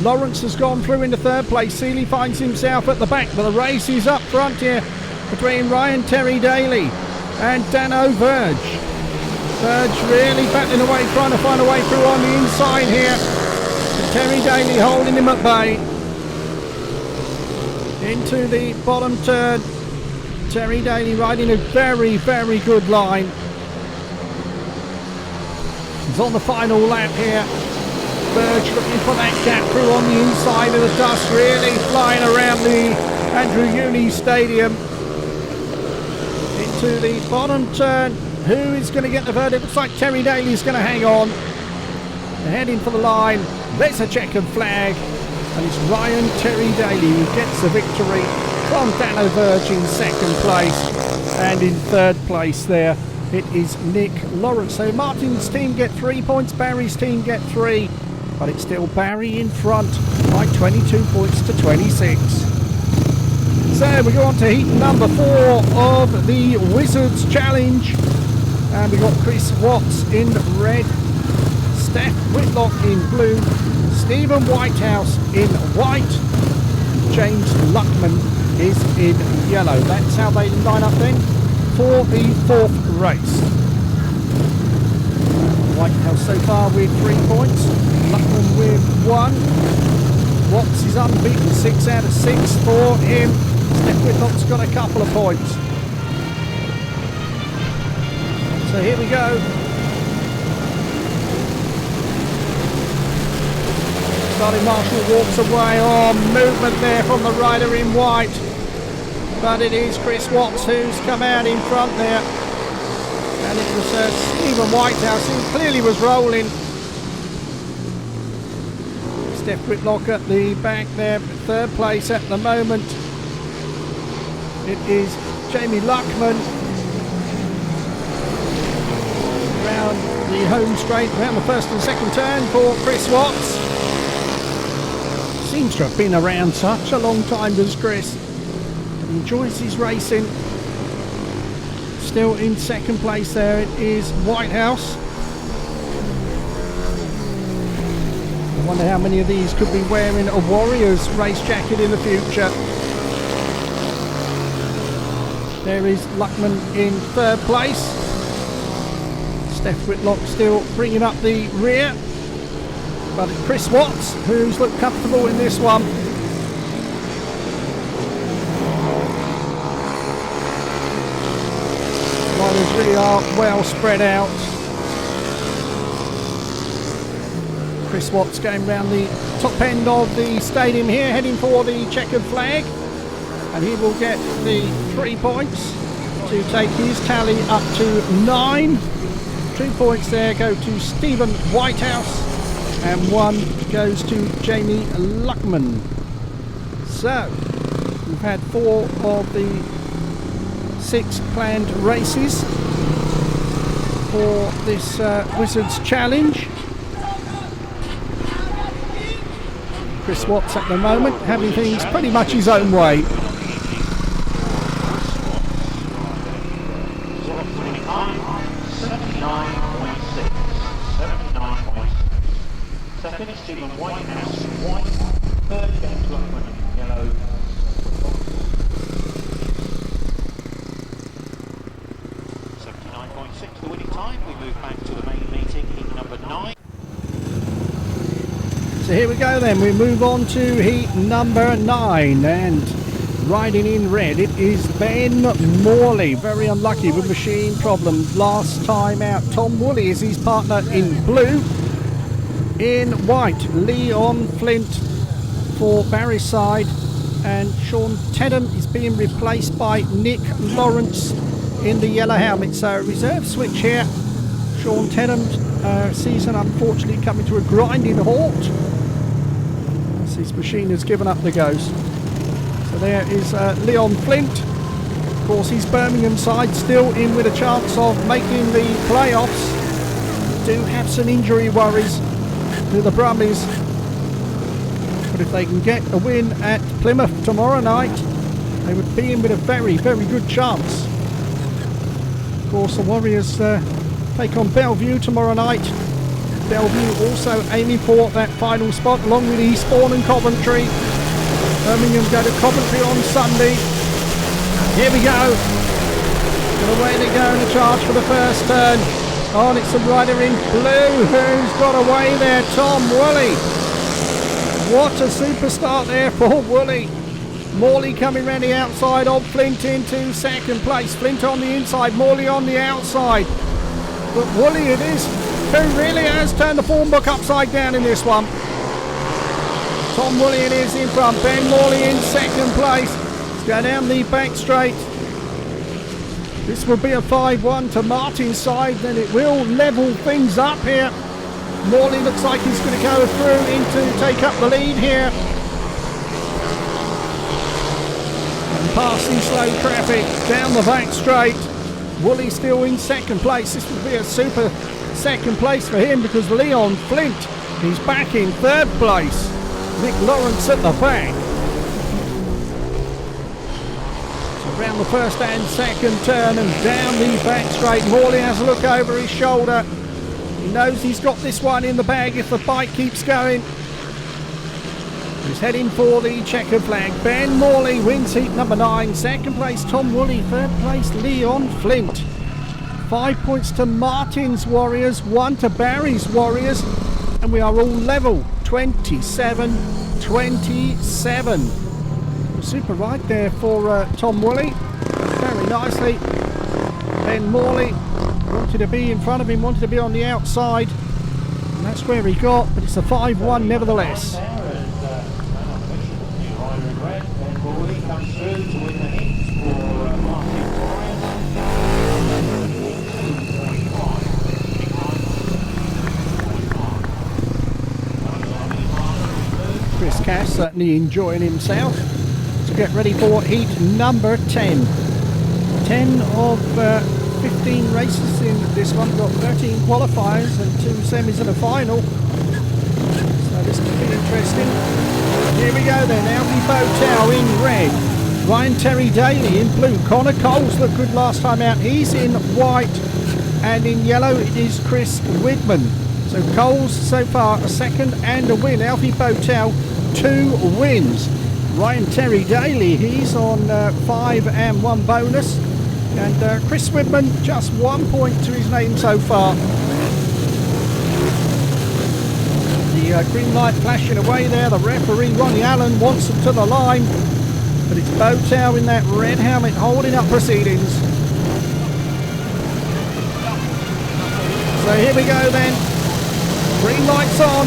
Lawrence has gone through into third place. Sealey finds himself at the back, but the race is up front here between Ryan Terry-Daley and Danno Verge. Verge really battling away, trying to find a way through on the inside here. Terry-Daley holding him at bay. Into the bottom turn. Terry-Daley riding a very, very good line. He's on the final lap here. Verge looking for that gap through on the inside of the dust, really flying around the Andrew Uni Stadium. Into the bottom turn. Who is going to get the verdict? Looks like Terry-Daley's going to hang on. They're heading for the line. There's a checkered flag, and it's Ryan Terry-Daley who gets the victory from Danno Verge in second place, and in third place there it is Nick Lawrence. So Martin's team get 3 points, Barry's team get 3, but it's still Barry in front by 22 points to 26. So we go on to heat number 4 of the Wizards Challenge, and we got Chris Watts in red, Steph Whitlock in blue, Stephen Whitehouse in white, James Luckman is in yellow. That's how they line up then for the 4th race. Whitehouse so far with 3 points, Luckman with 1. Watts is unbeaten, 6 out of 6 for him. Steph Whitlock's got a couple of points. So here we go. Starting Marshall walks away. Oh, movement there from the rider in white. But it is Chris Watts who's come out in front there. And it was Stephen Whitehouse who clearly was rolling. Steph Whitlock at the back there, third place at the moment. It is Jamie Luckman around the home straight, around the first and second turn for Chris Watts. Seems to have been around such a long time, does Chris. Enjoys his racing. Still in second place there, it is Whitehouse. I wonder how many of these could be wearing a Warriors race jacket in the future. There is Luckman in third place. Steph Whitlock still bringing up the rear. But it's Chris Watts who's looked comfortable in this one. Riders really are well spread out. Chris Watts going round the top end of the stadium here, heading for the checkered flag. And he will get the 3 points to take his tally up to 9. 2 points there go to Stephen Whitehouse and 1 goes to Jamie Luckman. So we've had 4 of the 6 planned races for this Wizards Challenge. Chris Watts at the moment having things pretty much his own way. Second, Stephen Whitehouse, white. Third, James Luckman in yellow. 79.6 the winning time. We move back to the main meeting, heat number 9. So here we go then, we move on to heat number 9, and riding in red it is Ben Morley, very unlucky with machine problems last time out. Tom Woolley is his partner in blue. In white, Leon Flint for Barry's side, and Shaun Tedham is being replaced by Nick Lawrence in the yellow helmet. So reserve switch here. Shaun Tedham's season unfortunately coming to a grinding halt as his machine has given up the ghost. So there is Leon Flint. Of course, his Birmingham side still in with a chance of making the playoffs. Do have some injury worries to the Brummies, but if they can get a win at Plymouth tomorrow night, they would be in with a very, very good chance. Of course, the Warriors take on Bellevue tomorrow night. Bellevue also aiming for that final spot along with Eastbourne and Coventry. Birmingham go to Coventry on Sunday. Here we go. And away they go in the charge for the first turn. Oh, and it's the rider in blue who's got away there, Tom Woolley. What a super start there for Woolley. Morley coming round the outside of Flint into second place. Flint on the inside, Morley on the outside. But Woolley it is who really has turned the form book upside down in this one. Tom Woolley it is in front. Ben Morley in second place. Let's go down the back straight. This will be a 5-1 to Martin's side, then it will level things up here. Morley looks like he's going to go through into take up the lead here. And passing slow traffic down the back straight. Woolley still in second place. This will be a super second place for him because Leon Flint is back in third place. Nick Lawrence at the back. Around the first and second turn and down the back straight. Morley has a look over his shoulder. He knows he's got this one in the bag if the bike keeps going. He's heading for the checkered flag. Ben Morley wins heat number 9. Second place Tom Woolley. Third place Leon Flint. 5 points to Martin's Warriors, 1 to Barry's Warriors, and we are all level 27-27. Super ride there for Tom Woolley. Very nicely. Ben Morley Wanted to be in front of him, wanted to be on the outside. And that's where he got, but it's a 5-1 nevertheless. Chris Cass certainly enjoying himself to get ready for heat number 10. 10 of 15 races in this one. Got 13 qualifiers and 2 semis and a final. So this could be interesting. Here we go then. Alfie Bowtell in red. Terry-Daley in blue. Connor Coles looked good last time out. He's in white. And in yellow it is Chris Widman. So Coles so far a second and a win. Alfie Bowtell 2 wins. Terry-Daley, he's on 5 and 1 bonus. And Chris Widman just 1 point to his name so far. The green light flashing away there. The referee Ronnie Allen wants him to the line. But it's Bowtell in that red helmet holding up proceedings. So here we go then. Green lights on.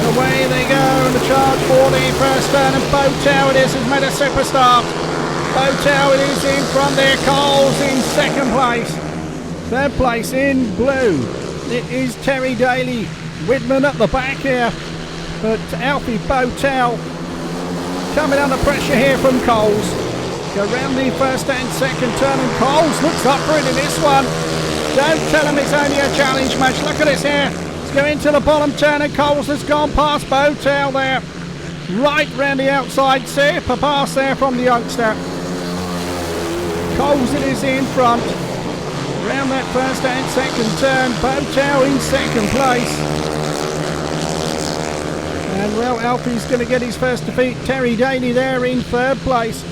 And away they go. And the charge for the first turn. And Bowtell it is has made a superstar. Bowtell it is in front there. Coles in second place. Third place in blue. It is Terry-Daley. Widman at the back here. But Alfie Bowtell coming under pressure here from Coles. Go round the first and second turn, and Coles looks up for it in this one. Don't tell him it's only a challenge match. Look at this here. Let's go into the bottom turn, and Coles has gone past Bowtell there. Right round the outside. See a pass there from the youngster. Coles it is in front. Round that first and second turn. Bowtell in second place. And well, Alfie's going to get his first defeat. Terry-Daley there in third place.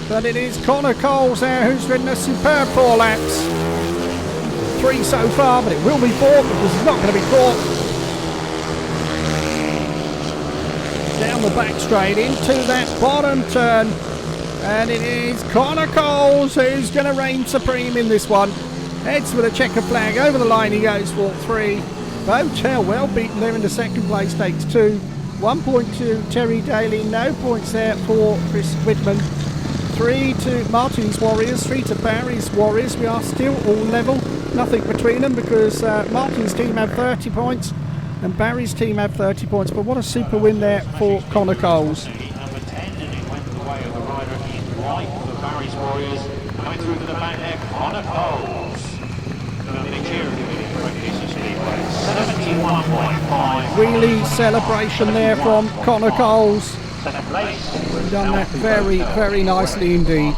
But it is Connor Coles there who's ridden a superb 4 laps. 3 so far, but it will be 4 because it's not going to be 4. Down the back straight into that bottom turn. And it is Connor Coles who's going to reign supreme in this one. Heads with a checker flag. Over the line he goes for 3. Bowtell well beaten there in the second place, takes 2. 1 point to Terry-Daley, no points there for Chris Widman. 3 to Martin's Warriors, 3 to Barry's Warriors. We are still all level, nothing between them because Martin's team have 30 points and Barry's team have 30 points. But what a super win there for Connor Coles. Number 10, and it went the way of the rider in white for Barry's Warriors. Coming through to the back there, Connor Coles. Wheelie celebration there from Connor Coles. Done that very, very nicely indeed.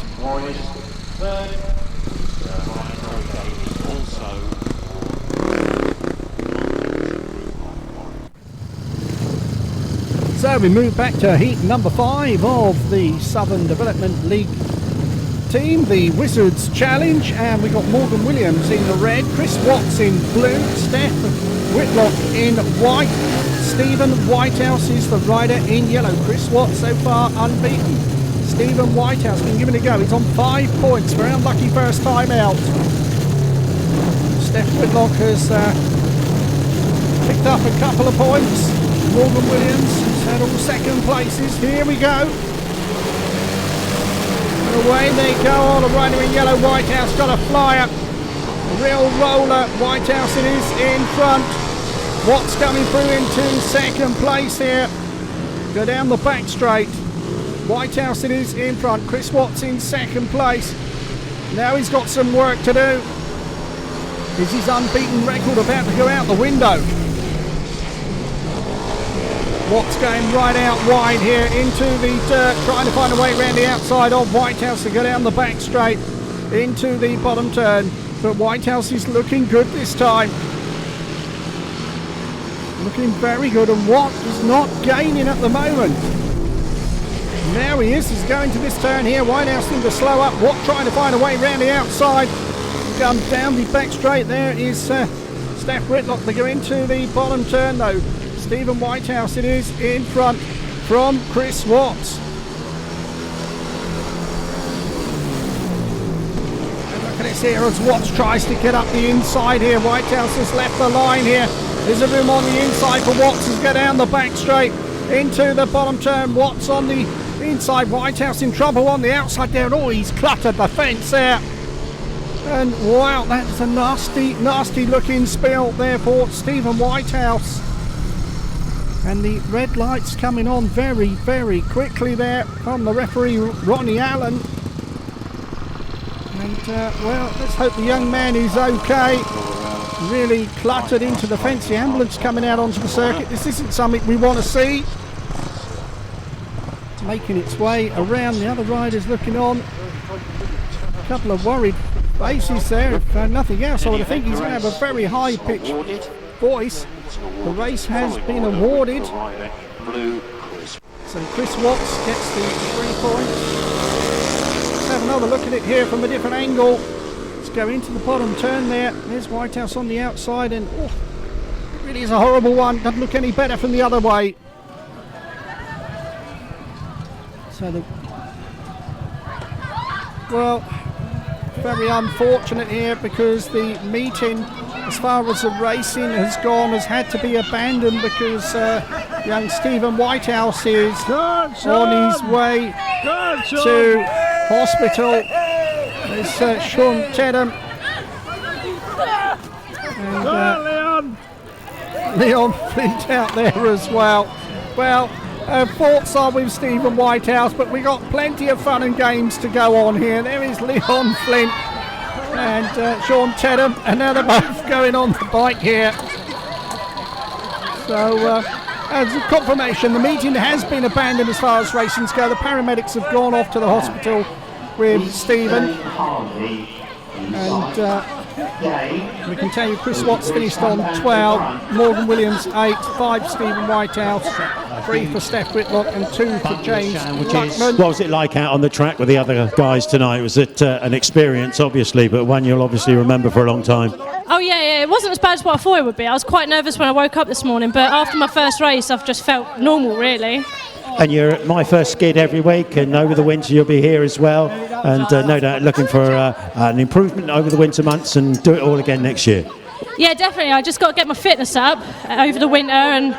So we move back to heat number 5 of the Southern Development League team, the Wizards Challenge, and we got Morgan Williams in the red, Chris Watts in blue, Steph Whitlock in white, Stephen Whitehouse is the rider in yellow. Chris Watts so far unbeaten. Stephen Whitehouse can give it a go. He's on 5 points for an unlucky first time out. Steph Whitlock has picked up a couple of points. Morgan Williams has had all second places. Here we go. Away they go. Oh, the rider in yellow, Whitehouse, got a flyer. Real roller. Whitehouse it is in front. Watts coming through into second place here. Go down the back straight. Whitehouse it is in front. Chris Watts in second place. Now he's got some work to do. Is his unbeaten record about to go out the window? Watts going right out wide here into the dirt, trying to find a way around the outside of Whitehouse to go down the back straight into the bottom turn. But Whitehouse is looking good this time. Looking very good, and Watt is not gaining at the moment. Now he is. He's going to this turn here. Whitehouse seems to slow up. Watt trying to find a way around the outside. Comes down the back straight. There is Steph Whitlock. They go into the bottom turn though. Stephen Whitehouse it is in front from Chris Watts. And look at this here as Watts tries to get up the inside here. Whitehouse has left the line here. There's a room on the inside for Watts to go down the back straight into the bottom turn. Watts on the inside. Whitehouse in trouble on the outside there. Oh, he's cluttered the fence there. And wow, that's a nasty, nasty looking spill there for Stephen Whitehouse. And the red lights coming on very, very quickly there from the referee, Ronnie Allen. And well, let's hope the young man is okay. Really cluttered into the fence. The ambulance coming out onto the circuit. This isn't something we want to see. Making its way around. The other riders looking on. A couple of worried faces there. If nothing else, I would think he's going to have a very high pitched voice. The race has been awarded. So Chris Watts gets the 3 points. Let's have another look at it here from a different angle. Let's go into the bottom turn there. There's Whitehouse on the outside, and oh, it really is a horrible one. Doesn't look any better from the other way. So well, very unfortunate here because the meeting, as far as the racing has gone, has had to be abandoned because young Stephen Whitehouse is on his way to hospital. There's Shaun Tedham and Leon Flint out there as well. Well, thoughts are with Stephen Whitehouse, but we got plenty of fun and games to go on here. There is Leon Flint and Shaun Tedham, and now they're both going on the bike here. So as a confirmation, the meeting has been abandoned as far as racings go. The paramedics have gone off to the hospital with Stephen, and we can tell you Chris Watts finished on 12, Morgan Williams 8, 5 Stephen Whitehouse, 3 for Steph Whitlock and 2 for James Luckman. What was it like out on the track with the other guys tonight? Was it an experience, obviously, but one you'll obviously remember for a long time? Oh yeah, it wasn't as bad as what I thought it would be. I was quite nervous when I woke up this morning, but after my first race I've just felt normal really. And you're at My First Skid every week, and over the winter you'll be here as well, and no doubt looking for an improvement over the winter months and do it all again next year. Yeah, definitely. I just got to get my fitness up over the winter, and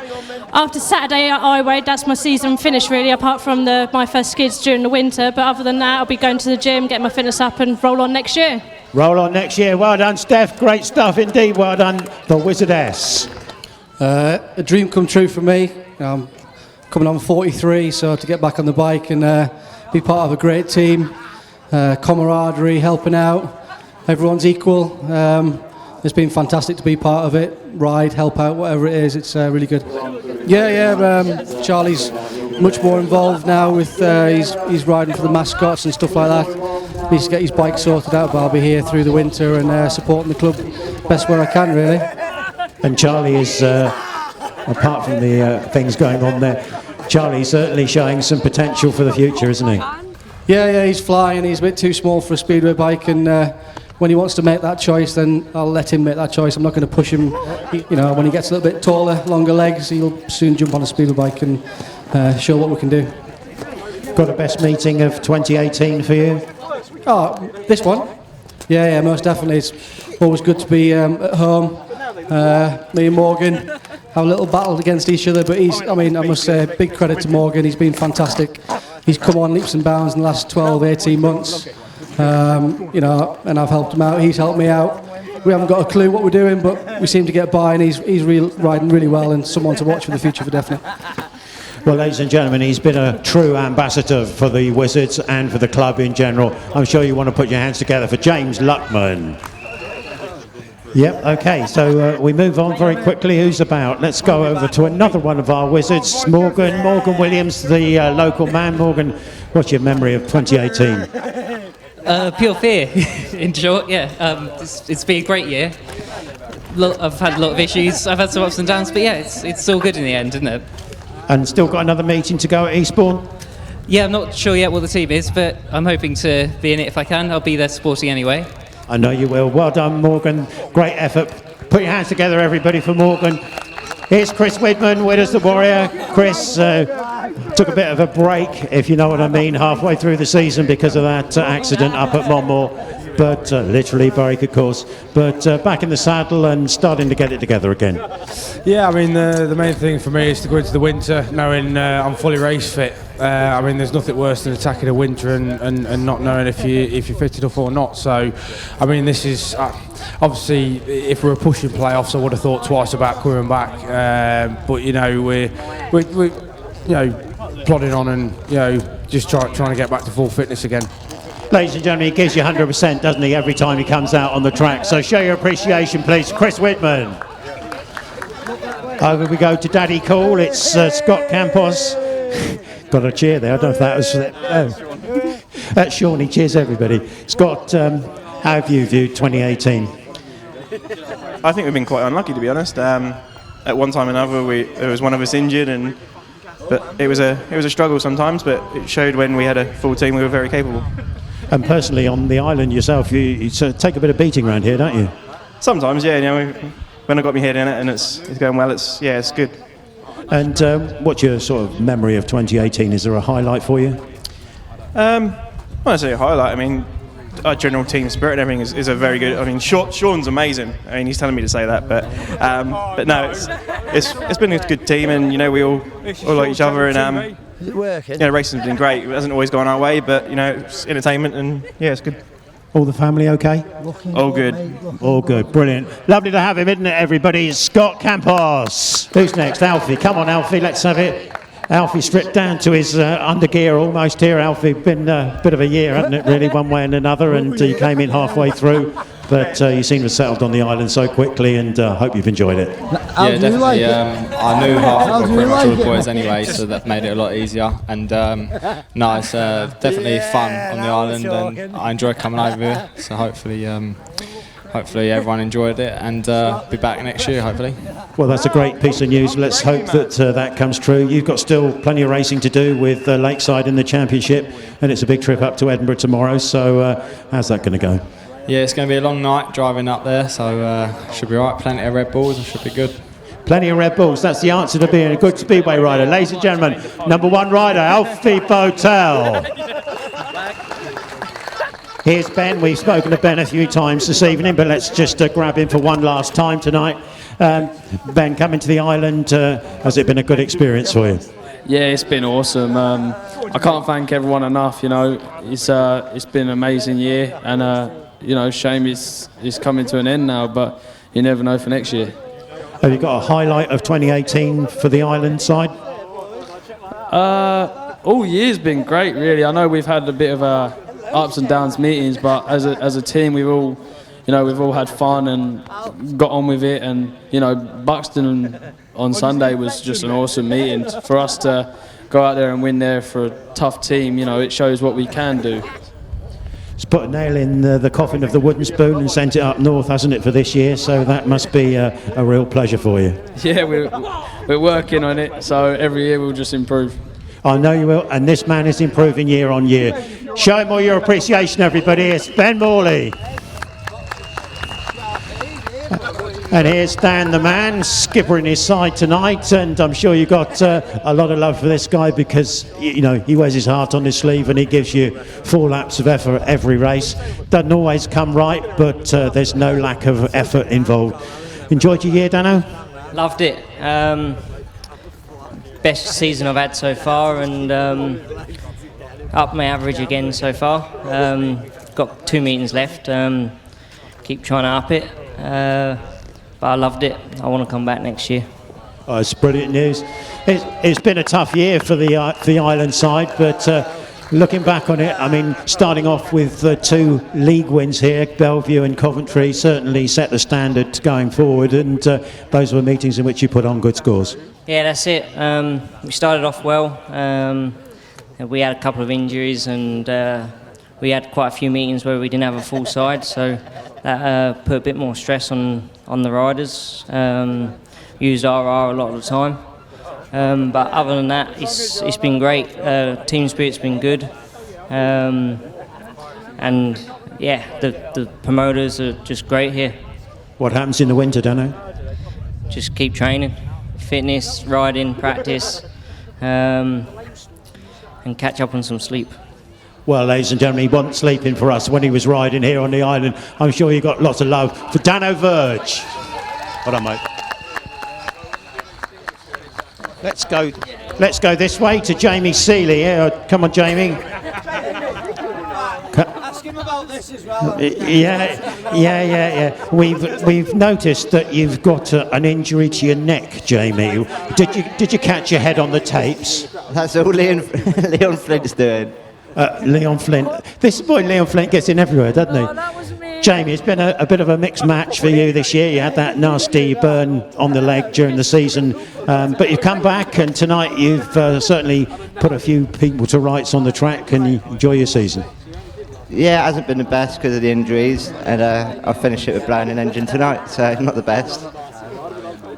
after Saturday at Wight, that's my season finished really, apart from My First Skids during the winter. But other than that, I'll be going to the gym, getting my fitness up and roll on next year. Roll on next year. Well done, Steph. Great stuff indeed. Well done, the Wizardess. A dream come true for me. Coming on 43, so to get back on the bike and be part of a great team, camaraderie, helping out, everyone's equal. It's been fantastic to be part of it, ride, help out, whatever it is, it's really good. Charlie's much more involved now with, he's riding for the Mascots and stuff like that. Needs to get his bike sorted out, but I'll be here through the winter and supporting the club best where I can really. And Charlie is, apart from the things going on there, Charlie's certainly showing some potential for the future, isn't he? Yeah, he's flying. He's a bit too small for a speedway bike, and when he wants to make that choice, then I'll let him make that choice. I'm not going to push him. When he gets a little bit taller, longer legs, he'll soon jump on a speedway bike and show what we can do. Got a best meeting of 2018 for you? Oh, this one? Yeah, most definitely. It's always good to be at home. Me and Morgan have a little battle against each other, but I must say, big credit to Morgan. He's been fantastic. He's come on leaps and bounds in the last 12, 18 months. And I've helped him out. He's helped me out. We haven't got a clue what we're doing, but we seem to get by, and he's riding really well, and someone to watch for the future for definite. Well, ladies and gentlemen, he's been a true ambassador for the Wizards and for the club in general. I'm sure you want to put your hands together for James Luckman. Yep, okay, so we move on very quickly. Who's about? Let's go over to another one of our Wizards, Morgan Williams, the local man. Morgan, what's your memory of 2018? Pure fear, in short, yeah. It's been a great year. I've had a lot of issues, I've had some ups and downs, but yeah, it's all good in the end, isn't it? And still got another meeting to go at Eastbourne? Yeah, I'm not sure yet what the team is, but I'm hoping to be in it if I can. I'll be there supporting anyway. I know you will. Well done, Morgan. Great effort. Put your hands together, everybody, for Morgan. Here's Chris Widman, Widders the Warrior. Chris took a bit of a break, if you know what I mean, halfway through the season because of that accident up at Monmore. but literally break, of course. But back in the saddle and starting to get it together again. Yeah, I mean, the main thing for me is to go into the winter knowing I'm fully race fit. I mean, there's nothing worse than attacking a winter and not knowing if you're fit enough or not. So, I mean, this is obviously, if we were pushing playoffs, I would have thought twice about coming back. But you know, we're plodding on and just trying to get back to full fitness again. Ladies and gentlemen, he gives you 100%, doesn't he, every time he comes out on the track. So show your appreciation, please, Chris Widman. Over we go to Daddy Cool. It's Scott Campos. Got a cheer there. I don't know if that was... That's Shaun. He cheers everybody. Scott, how have you viewed 2018? I think we've been quite unlucky, to be honest. At one time or another, there was one of us injured, but it was a struggle sometimes. But it showed when we had a full team, we were very capable. And personally, on the island yourself, you take a bit of beating around here, don't you? Sometimes, yeah. When I got my head in it and it's going well, it's good. And what's your sort of memory of 2018? Is there a highlight for you? When I say a highlight, I mean our general team spirit and everything is a very good. I mean, Shaun's amazing. I mean, he's telling me to say that, but no, it's been a good team, and we all like each other, and racing's been great. It hasn't always gone our way, but it's entertainment, and yeah, it's good. All the family okay? All good. All good, brilliant. Lovely to have him, isn't it, everybody? It's Scott Campos. Who's next? Alfie. Come on, Alfie, let's have it. Alfie stripped down to his undergear almost here. Alfie, been a bit of a year, hasn't it, really, one way and another, and you came in halfway through. But you seem to have settled on the island so quickly, and hope you've enjoyed it. Yeah, definitely. I knew half of pretty much all the boys anyway, so that made it a lot easier. And no, it's definitely fun on the island, and I enjoy coming over here. So hopefully everyone enjoyed it, and be back next year, hopefully. Well, that's a great piece of news. Let's hope that that comes true. You've got still plenty of racing to do with Lakeside in the championship, and it's a big trip up to Edinburgh tomorrow. So how's that going to go? Yeah, it's going to be a long night driving up there, so should be all right. Plenty of Red Bulls, and should be good. Plenty of Red Bulls. That's the answer to being a good speedway rider. Ladies and gentlemen, number one rider, Alfie Bowtell. Here's Ben. We've spoken to Ben a few times this evening, but let's just grab him for one last time tonight. Ben, coming to the island, has it been a good experience for you? Yeah, it's been awesome. I can't thank everyone enough. It's been an amazing year, and shame it's coming to an end now, but you never know for next year. Have you got a highlight of 2018 for the island side? All year's been great, really. I know we've had a bit of ups and downs meetings, but as a team, we've all had fun and got on with it. And Buxton on Sunday was just an awesome meeting for us to go out there and win there for a tough team. It shows what we can do. It's put a nail in the coffin of the wooden spoon and sent it up north, hasn't it, for this year? So that must be a real pleasure for you. Yeah, we're working on it, so every year we'll just improve. I know you will, and this man is improving year on year. Show him all your appreciation, everybody. It's Ben Morley. And here's Dan the man, skipper in his side tonight, and I'm sure you got a lot of love for this guy because he wears his heart on his sleeve and he gives you 4 laps of effort every race. Doesn't always come right, but there's no lack of effort involved. Enjoyed your year, Danno? Loved it. Best season I've had so far, and up my average again so far. Got 2 meetings left. Keep trying to up it. But I loved it. I want to come back next year. Oh, it's brilliant news. It's been a tough year for the island side, but looking back on it, I mean, starting off with 2 league wins here, Bellevue and Coventry, certainly set the standard going forward, and those were meetings in which you put on good scores. Yeah, that's it. We started off well. We had a couple of injuries, and we had quite a few meetings where we didn't have a full side, so that put a bit more stress on the riders. Used RR a lot of the time. But other than that, it's been great. Team spirit's been good. And yeah, the promoters are just great here. What happens in the winter, Danno? Just keep training. Fitness, riding, practice, and catch up on some sleep. Well, ladies and gentlemen, he wasn't sleeping for us when he was riding here on the island. I'm sure you got lots of love for Danno Verge. Well done, mate. Let's go this way to Jamie Sealey. Yeah, come on, Jamie. Ask him about this as well. Yeah. We've noticed that you've got an injury to your neck, Jamie. Did you catch your head on the tapes? That's all Leon Flint's doing. Leon Flint. This boy Leon Flint gets in everywhere, doesn't he? Jamie, it's been a bit of a mixed match for you this year. You had that nasty burn on the leg during the season, but you've come back, and tonight you've certainly put a few people to rights on the track, and you enjoy your season. Yeah, it hasn't been the best because of the injuries, and I'll finish it with blowing an engine tonight, so not the best.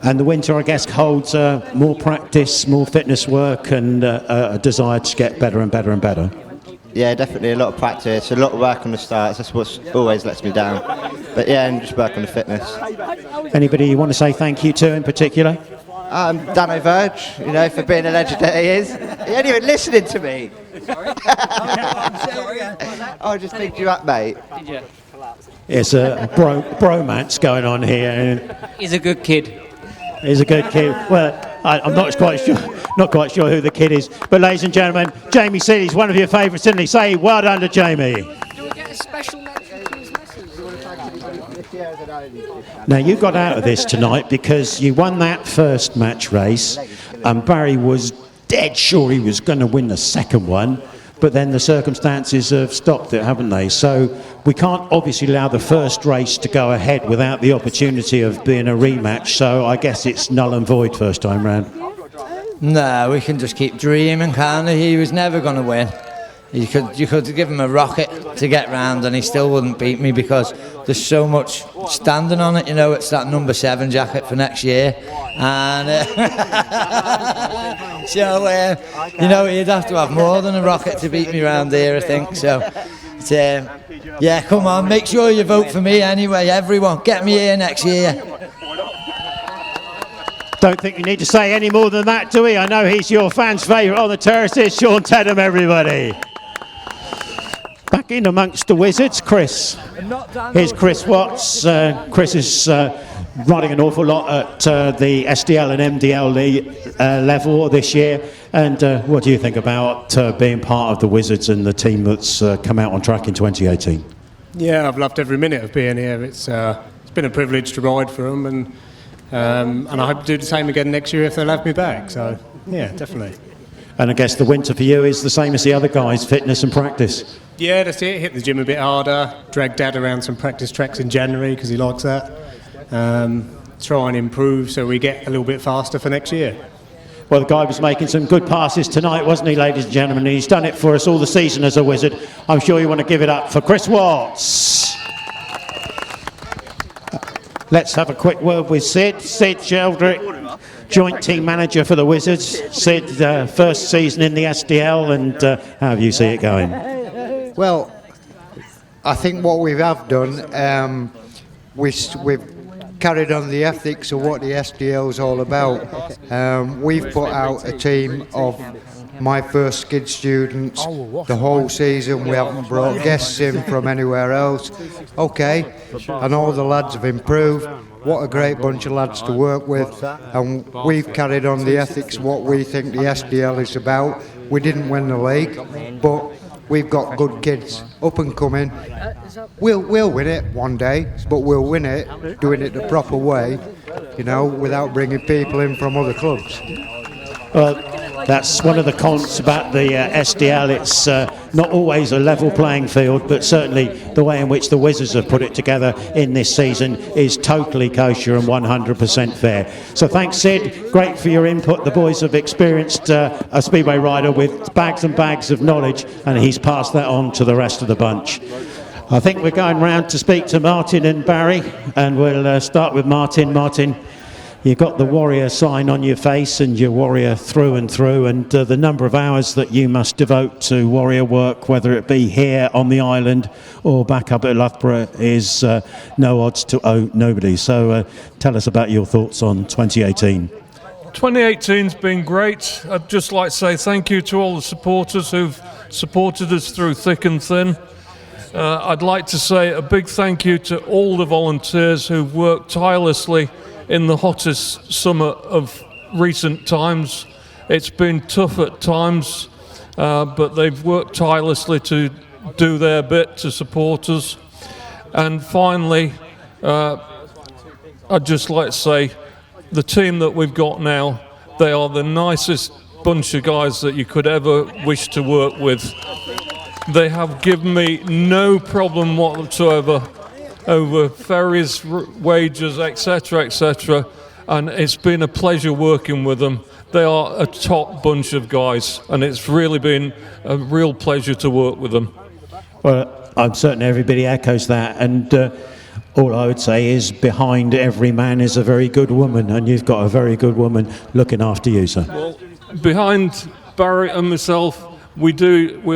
And the winter, I guess, holds more practice, more fitness work, and a desire to get better and better and better. Yeah, definitely a lot of practice, a lot of work on the starts. That's what always lets me down. But yeah, and just work on the fitness. Anybody you want to say thank you to in particular? Danno Verge, for being a legend that he is. He ain't even listening to me. I just picked you up, mate. It's a bromance going on here. He's a good kid. He's a good kid. Well, I'm not quite sure who the kid is. But ladies and gentlemen, Jamie Sealey's one of your favourites, isn't he? Say well done to Jamie. Do we get a special mention to his message? Now, you got out of this tonight because you won that first match race, and Barry was dead sure he was going to win the second one, but then the circumstances have stopped it, haven't they? So we can't obviously allow the first race to go ahead without the opportunity of being a rematch, so I guess it's null and void first time round. No, we can just keep dreaming, can't we? He was never going to win. You could give him a rocket to get round and he still wouldn't beat me because there's so much standing on it. It's that number 7 jacket for next year. And so, you'd have to have more than a rocket to beat me round here, I think. So, yeah, come on, make sure you vote for me anyway, everyone. Get me here next year. Don't think you need to say any more than that, do we? I know he's your fans' favourite on the terraces. Shaun Tedham, everybody. Back in amongst the Wizards, Chris. Here's Chris Watts. Chris is riding an awful lot at the SDL and MDL level this year. And what do you think about being part of the Wizards and the team that's come out on track in 2018? Yeah, I've loved every minute of being here. It's been a privilege to ride for them, and I hope to do the same again next year if they'll have me back. So, yeah, definitely. And I guess the winter for you is the same as the other guys, fitness and practice. Yeah, that's it. Hit the gym a bit harder. Drag Dad around some practice tracks in January because he likes that. Try and improve so we get a little bit faster for next year. Well, the guy was making some good passes tonight, wasn't he, ladies and gentlemen? He's done it for us all the season as a Wizard. I'm sure you want to give it up for Chris Watts. Let's have a quick word with Sid Sheldrick, joint team manager for the Wizards. Sid, first season in the SDL, and how do you see it going? Well, I think what we have done, we've carried on the ethics of what the SDL is all about. We've put out a team of my first skid students the whole season. We haven't brought guests in from anywhere else. Okay, and all the lads have improved. What a great bunch of lads to work with, and we've carried on the ethics of what we think the SDL is about. We didn't win the league, but we've got good kids up and coming. We'll win it one day, but we'll win it doing it the proper way, without bringing people in from other clubs. That's one of the cons about the SDL. It's not always a level playing field, but certainly the way in which the Wizards have put it together in this season is totally kosher and 100% fair. So thanks, Sid. Great for your input. The boys have experienced a speedway rider with bags and bags of knowledge, and he's passed that on to the rest of the bunch. I think we're going round to speak to Martin and Barry, and we'll start with Martin. Martin, you've got the Warrior sign on your face and you're Warrior through and through, and the number of hours that you must devote to Warrior work, whether it be here on the island or back up at Loughborough, is no odds to nobody. So tell us about your thoughts on 2018. 2018's been great. I'd just like to say thank you to all the supporters who've supported us through thick and thin. I'd like to say a big thank you to all the volunteers who've worked tirelessly in the hottest summer of recent times. It's been tough at times, but they've worked tirelessly to do their bit to support us. And finally, I'd just like to say the team that we've got now, they are the nicest bunch of guys that you could ever wish to work with. They have given me no problem whatsoever over ferries, wages, etc., and it's been a pleasure working with them. They are a top bunch of guys, and it's really been a real pleasure to work with them. Well, I'm certain everybody echoes that, and all I would say is behind every man is a very good woman, and you've got a very good woman looking after you, sir. Well, behind Barry and myself, we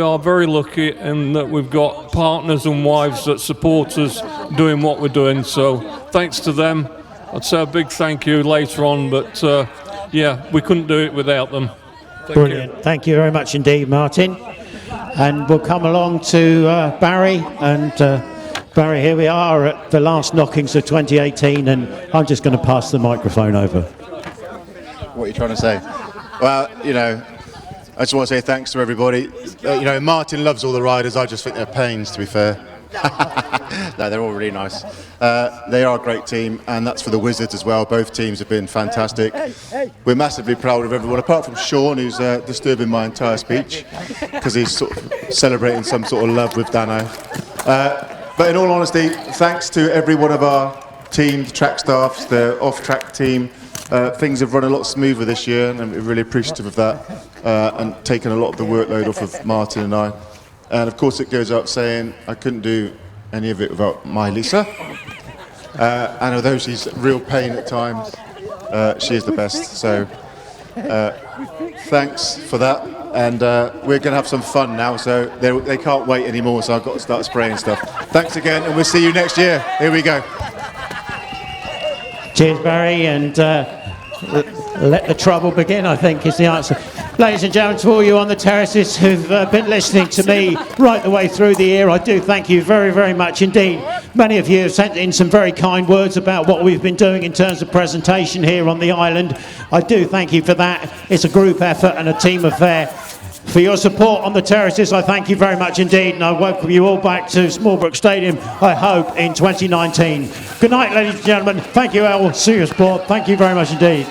are very lucky in that we've got partners and wives that support us doing what we're doing. So thanks to them. I'd say a big thank you later on, but yeah, we couldn't do it without them. Brilliant. Thank you very much indeed, Martin. And we'll come along to Barry. And Barry, here we are at the last knockings of 2018, and I'm just going to pass the microphone over. What are you trying to say? Well, you know, I just want to say thanks to everybody. You know, Martin loves all the riders. I just think they're pains, to be fair. No, they're all really nice. They are a great team, and that's for the Wizards as well. Both teams have been fantastic. We're massively proud of everyone, apart from Shaun, who's disturbing my entire speech because he's sort of celebrating some sort of love with Danno. But in all honesty, thanks to every one of our team, the track staffs, the off-track team. Things have run a lot smoother this year, and I'm really appreciative of that, and taken a lot of the workload off of Martin and I. And of course it goes up saying I couldn't do any of it without my Lisa. And although she's a real pain at times, she is the best. So thanks for that. And we're going to have some fun now, so they can't wait anymore, so I've got to start spraying stuff. Thanks again, and we'll see you next year. Here we go. Cheers, Barry, and let the trouble begin, I think, is the answer. Ladies and gentlemen, to all you on the terraces who've been listening to me right the way through the year, I do thank you very, very much indeed. Many of you have sent in some very kind words about what we've been doing in terms of presentation here on the island. I do thank you for that. It's a group effort and a team affair. For your support on the terraces, I thank you very much indeed, and I welcome you all back to Smallbrook Stadium, I hope, in 2019. Good night, ladies and gentlemen. Thank you, all. See you, sport. Thank you very much indeed.